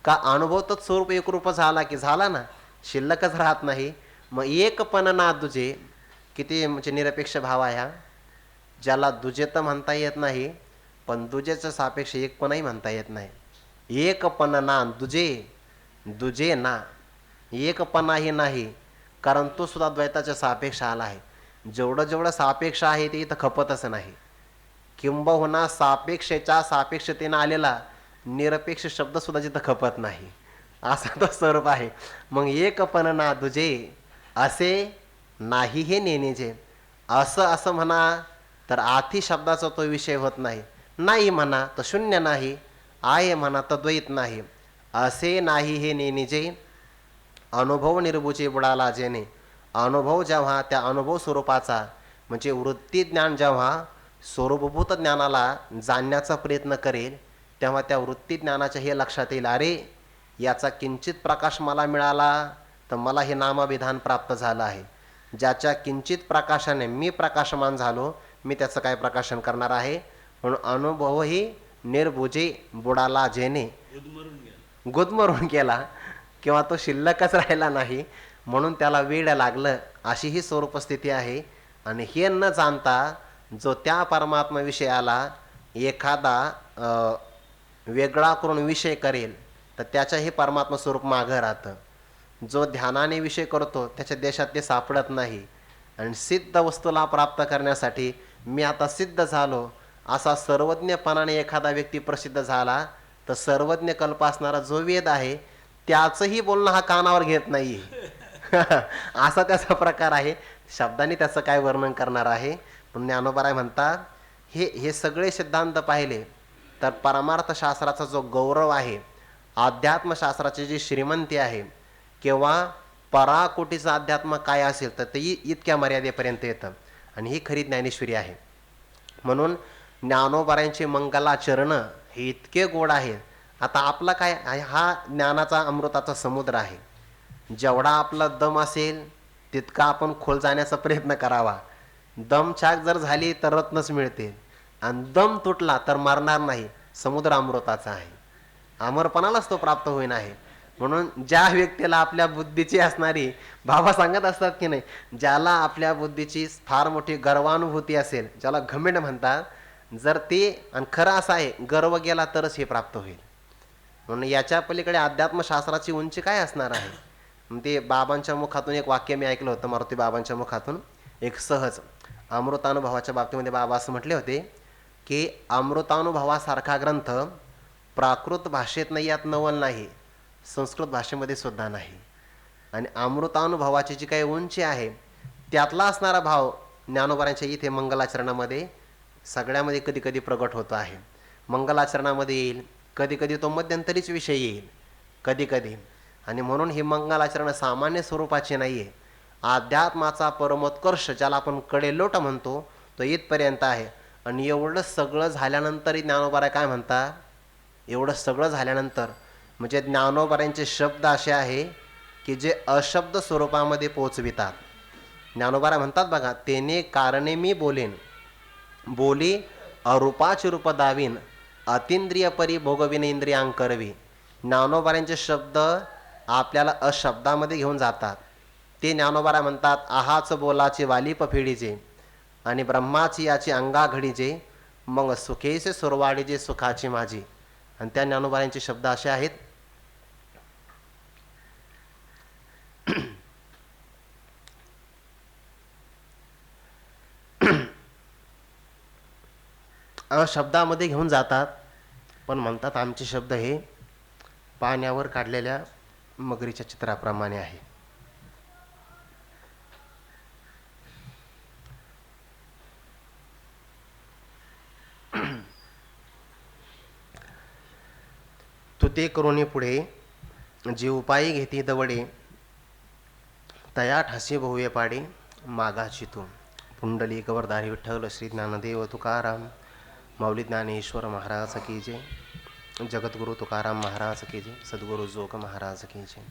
का, अनुभव तर स्वरूप एकरूप झाला की झाला ना, शिल्लकच राहत नाही. मग एकपण ना दुजे, किती म्हणजे निरपेक्ष भाव आहे हा. ज्याला दुजे तर म्हणता येत नाही, पण दुजेचं सापेक्ष एकपणही म्हणता येत नाही. एकपण ना दुजे, दुजे ना, एकपणाही नाही, कारण तो सुद्धा द्वैताच्या सापेक्ष आला आहे. जेवढं जेवढं सापेक्ष आहे ते इथं खपतच नाही. किंबहुना सापेक्षेच्या सापेक्षतेनं आलेला निरपेक्ष शब्द सुद्धा जिथं खपत नाही, असा तो स्वरूप आहे. मग एकपण ना दुजे असे नाही हे नेनेजे. असं म्हणा तर आधी शब्दाचा तो विषय होत नाही, नाही म्हणा तर शून्य नाही, आहे म्हणा तर द्वैत नाही. असे नाही हे नेनिजे, अनुभव निर्बुचे बुडाला जेणे. अनुभव जेव्हा त्या अनुभव स्वरूपाचा म्हणजे वृत्ती ज्ञान जेव्हा स्वरूपभूत ज्ञानाला जाणण्याचा प्रयत्न करेल, तेव्हा त्या वृत्ती ज्ञानाच्या हे लक्षात येईल, अरे याचा किंचित प्रकाश मला मिळाला तर मला हे नामविधान प्राप्त झालं आहे. ज्याच्या किंचित प्रकाशाने मी प्रकाशमान झालो, मी त्याचं काय प्रकाशन करणार आहे. म्हणून अनुभवही निर्बुजे बुडाला जेणे, गुदमरून गेला किंवा तो शिल्लकच राहिला नाही, म्हणून त्याला वेळ लागलं, अशी ही स्वरूपस्थिती आहे. आणि हे न जाणता जो त्या परमात्मा विषयाला एखादा वेगळा करून विषय करेल, तर त्याच्याही परमात्मा स्वरूप मागं राहतं. जो ध्यानाने विषय करतो त्याच्या देशात ते सापडत नाही. आणि सिद्ध वस्तूला प्राप्त करण्यासाठी मी आता सिद्ध झालो असा सर्वज्ञपणाने एखादा व्यक्ती प्रसिद्ध झाला, तर सर्वज्ञ कल्प असणारा जो वेद आहे त्याचंही बोलणं हा कानावर घेत नाही. असा त्याचा प्रकार आहे. शब्दाने त्याचं काय वर्णन करणार आहे. पण ज्ञानोबा म्हणतात हे सगळे सिद्धांत पाहिले तर परमार्थ शास्त्राचा जो गौरव आहे, अध्यात्मशास्त्राची जी श्रीमंती आहे, किंवा पराकोटीचं अध्यात्म काय असेल तर ते इतक्या मर्यादेपर्यंत येतं. आणि ही खरी ज्ञानेश्वरी आहे. म्हणून ज्ञानोबाऱ्यांचे मंगलाचरण हे इतके गोड आहेत. आता आपला काय, हा ज्ञानाचा अमृताचा समुद्र आहे. जेवढा आपला दम असेल तितका आपण खोल जाण्याचा प्रयत्न करावा. दमछाक जर झाली तर रत्नच मिळते, आणि दम तुटला तर मरणार नाही. समुद्र अमृताचा आहे, अमरपणालाच तो प्राप्त होईन आहे. म्हणून ज्या व्यक्तीला आपल्या बुद्धीची असणारी, बाबा सांगत असतात की नाही, ज्याला आपल्या बुद्धीची फार मोठी गर्वानुभूती असेल, ज्याला घमेंड म्हणतात, जर ते, आणि खरं असं आहे, गर्व गेला तरच हे प्राप्त होईल. म्हणून याच्या पलीकडे अध्यात्मशास्त्राची उंची काय असणार आहे. ते बाबांच्या मुखातून एक वाक्य मी ऐकलं होतं, मारुती बाबांच्या मुखातून, एक सहज अमृतानुभवाच्या बाबतीमध्ये बाबा असं म्हटले होते की अमृतानुभवासारखा ग्रंथ प्राकृत भाषेत नाही, यात नवल नाही, संस्कृत भाषेमध्ये सुद्धा नाही. आणि अमृतानुभवाची जी काही उंची आहे त्यातला असणारा भाव ज्ञानोबाऱ्यांच्या इथे मंगलाचरणामध्ये सगळ्यामध्ये कधी कधी प्रगट होतो आहे. मंगलाचरणामध्ये येईल, कधी कधी तो मध्यंतरीच विषय येईल, कधी कधी. आणि म्हणून ही मंगलाचरण सामान्य स्वरूपाची नाही आहे. अध्यात्माचा परमोत्कर्ष ज्याला आपण कडेलोट म्हणतो तो इथपर्यंत आहे. आणि एवढं सगळं झाल्यानंतरही ज्ञानोबा काय म्हणता, एवढं सगळं झाल्यानंतर म्हणजे ज्ञानोबाऱ्यांचे शब्द असे आहे की जे अशब्द स्वरूपामध्ये पोचवितात. ज्ञानोबा म्हणतात बघा, तेने कारणे मी बोलेन, बोली अरूपाची रूप दावीन, अतिंद्रिय परी भोगविन इंद्रियांकरवी. ज्ञानोबाऱ्यांचे शब्द आपल्याला अशब्दामध्ये घेऊन जातात. ते ज्ञानोबारा म्हणतात, आहाच बोलाचे वाली पफिडीचे आणि ब्रह्माची याची अंगा घडीचे, मग सुखेचे सुरवाडीचे सुखाची माझी. आणि त्या ज्ञानोबारांचे शब्द असे आहेत, शब्दामध्ये घेऊन जातात, पण म्हणतात आमचे शब्द हे पाण्यावर काढलेल्या मगरीच्या चित्राप्रमाणे आहे. तुते करुणी पुढे जी उपायी घेती दवडे, तया ठासी बहुये पाडे मागाची तू. पुंडलिक वरदारी विठ्ठल श्री ज्ञानदेव तुकाराम माऊली ज्ञानेश्वर महाराज की जय. जगद्गुरु तुकाराम महाराज की जय. सद्गुरु जोग महाराज की जय.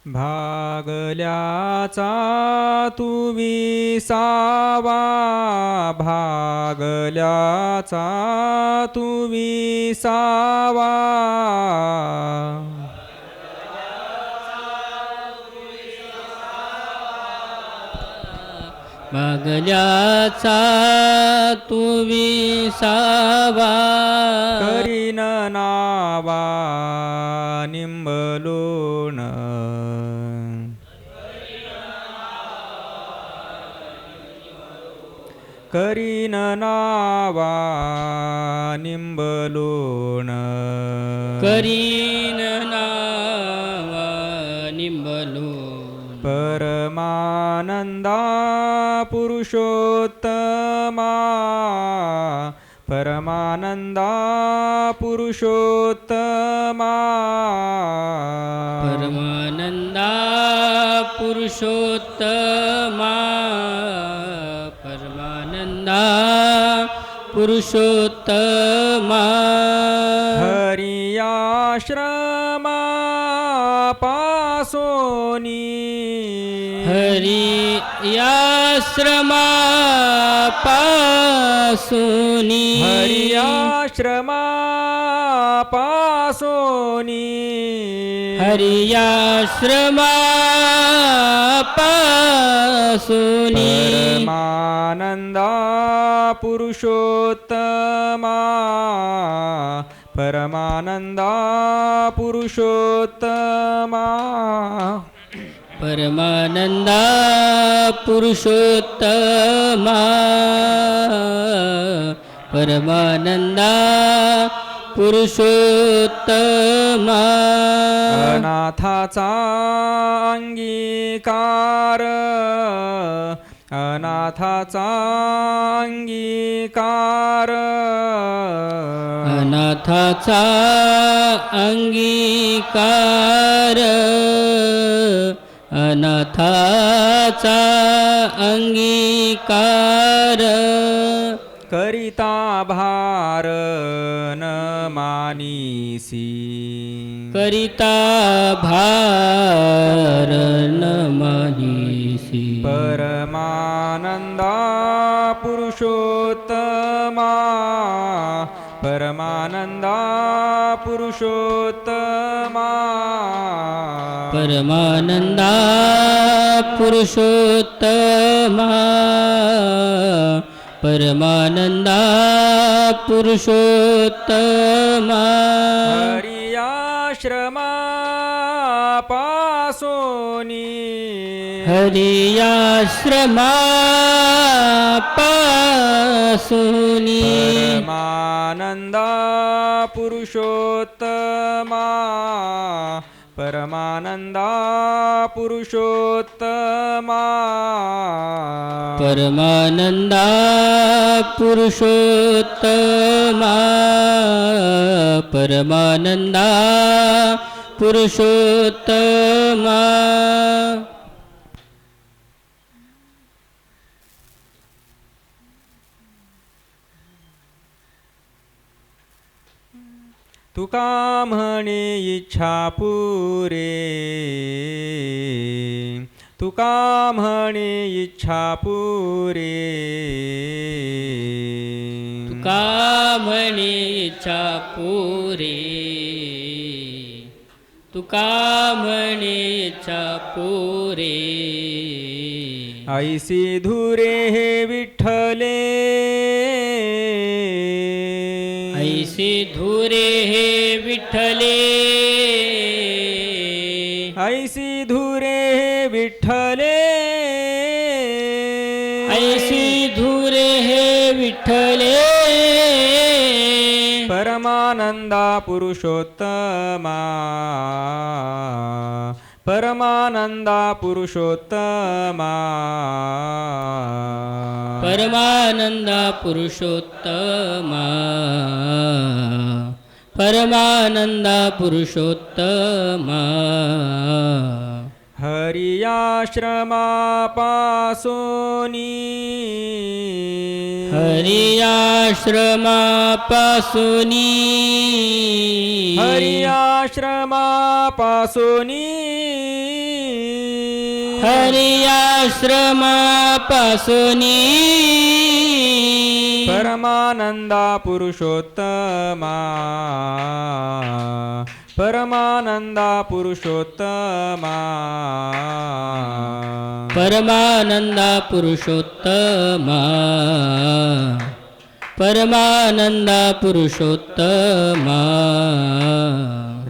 भागल्याचा तू विसावा, भागल्याचा तू विसावा. भागल्याचा तू विसावा, करीन नावा निंबलोण. करीन नावा निंबलोण. करीन नावा निंबलोण. परमानंदा पुरुषोत्तमा, परमानंदा पुरुषोत्तमा. परमानंदा पुरुषोत्तमा, परमानंदा पुरुषोत्तमा. हरियाश्रमा पासोनी, हरि आश्रमा पासोनी, हरियाश्रमा पासोनी. हरियाश्रमा पासोनी. परमानंदा पुरुषोत्तमा, परमानंदा पुरुषोत्तमा. परमानंदा पुरुषोत्तमा, परमानंदा पुरुषोत्तमा. अनाथाचा अंगीकार, अनाथाचा अंगीकार. अनाथाचा अंगीकार, अनाथाचा अंगीकार. करिता भार न मानिसी, करिता भार न मानिसी. परमानंदा पुरुषोत्तमा, परमानंदा पुरुषोत्तमा. परमानंदा पुरुषोत्तमा, परमानंदा पुरुषोत्तमा. हरियाश्रमा पासोनी, हरियाश्रमा पासोनी. परमानंदा पुरुषोत्तमा, परमानंदा पुरुषोत्तमा. परमानंदा पुरुषोत्तमा, परमानंदा पुरुषोत्तमा तुका म्हणे इच्छा पुरे तुका म्हणे इच्छा पुरे तुका म्हणे इच्छा पुरे तुका म्हणे इच्छा पुरे ऐसी धुरे हे विठ्ठले ऐसे धुरे हे विठ्ठले ऐसी धुरे हे विठ्ठले ऐसी धुरे हे विठ्ठले परमानंदा पुरुषोत्तमा परमानंदा पुरुषोत्तमा परमानंदा पुरुषोत्तमा परमानंदा पुरुषोत्तमा हरियाश्रमापासोनी हरियाश्रमापासुनी हरियाश्रमापासोनी हरियाश्रमापासुनी परमानंदा पुरुषोत्तमा परमानंदा पुरुषोत्तमा परमानंदा पुरुषोत्तमा परमानंदा पुरुषोत्तमा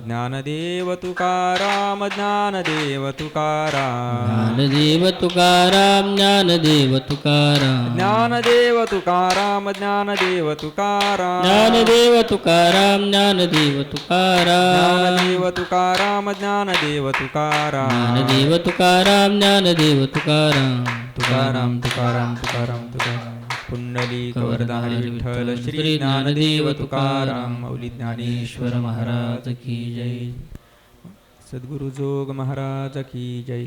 ज्ञानदेव तुकाराम ज्ञानदेव तुकाराम ज्ञानदेव तुकाराम ज्ञानदेव तुकाराम ज्ञानदेव तुकाराम ज्ञानदेव तुकाराम ज्ञानदेव तुकाराम ज्ञानदेव तुकाराम ज्ञानदेव तुकाराम ज्ञानदेव तुकाराम ज्ञानदेव तुकाराम ज्ञानदेव तुकाराम तुकाराम तुकाराम तुकाराम तुकाराम पुंडलिक वरदाहरी विठ्ठल श्री ज्ञानदेव तुकाराम मौली ज्ञानेश्वर महाराज की जय सद्गुरु जोग महाराज की जय.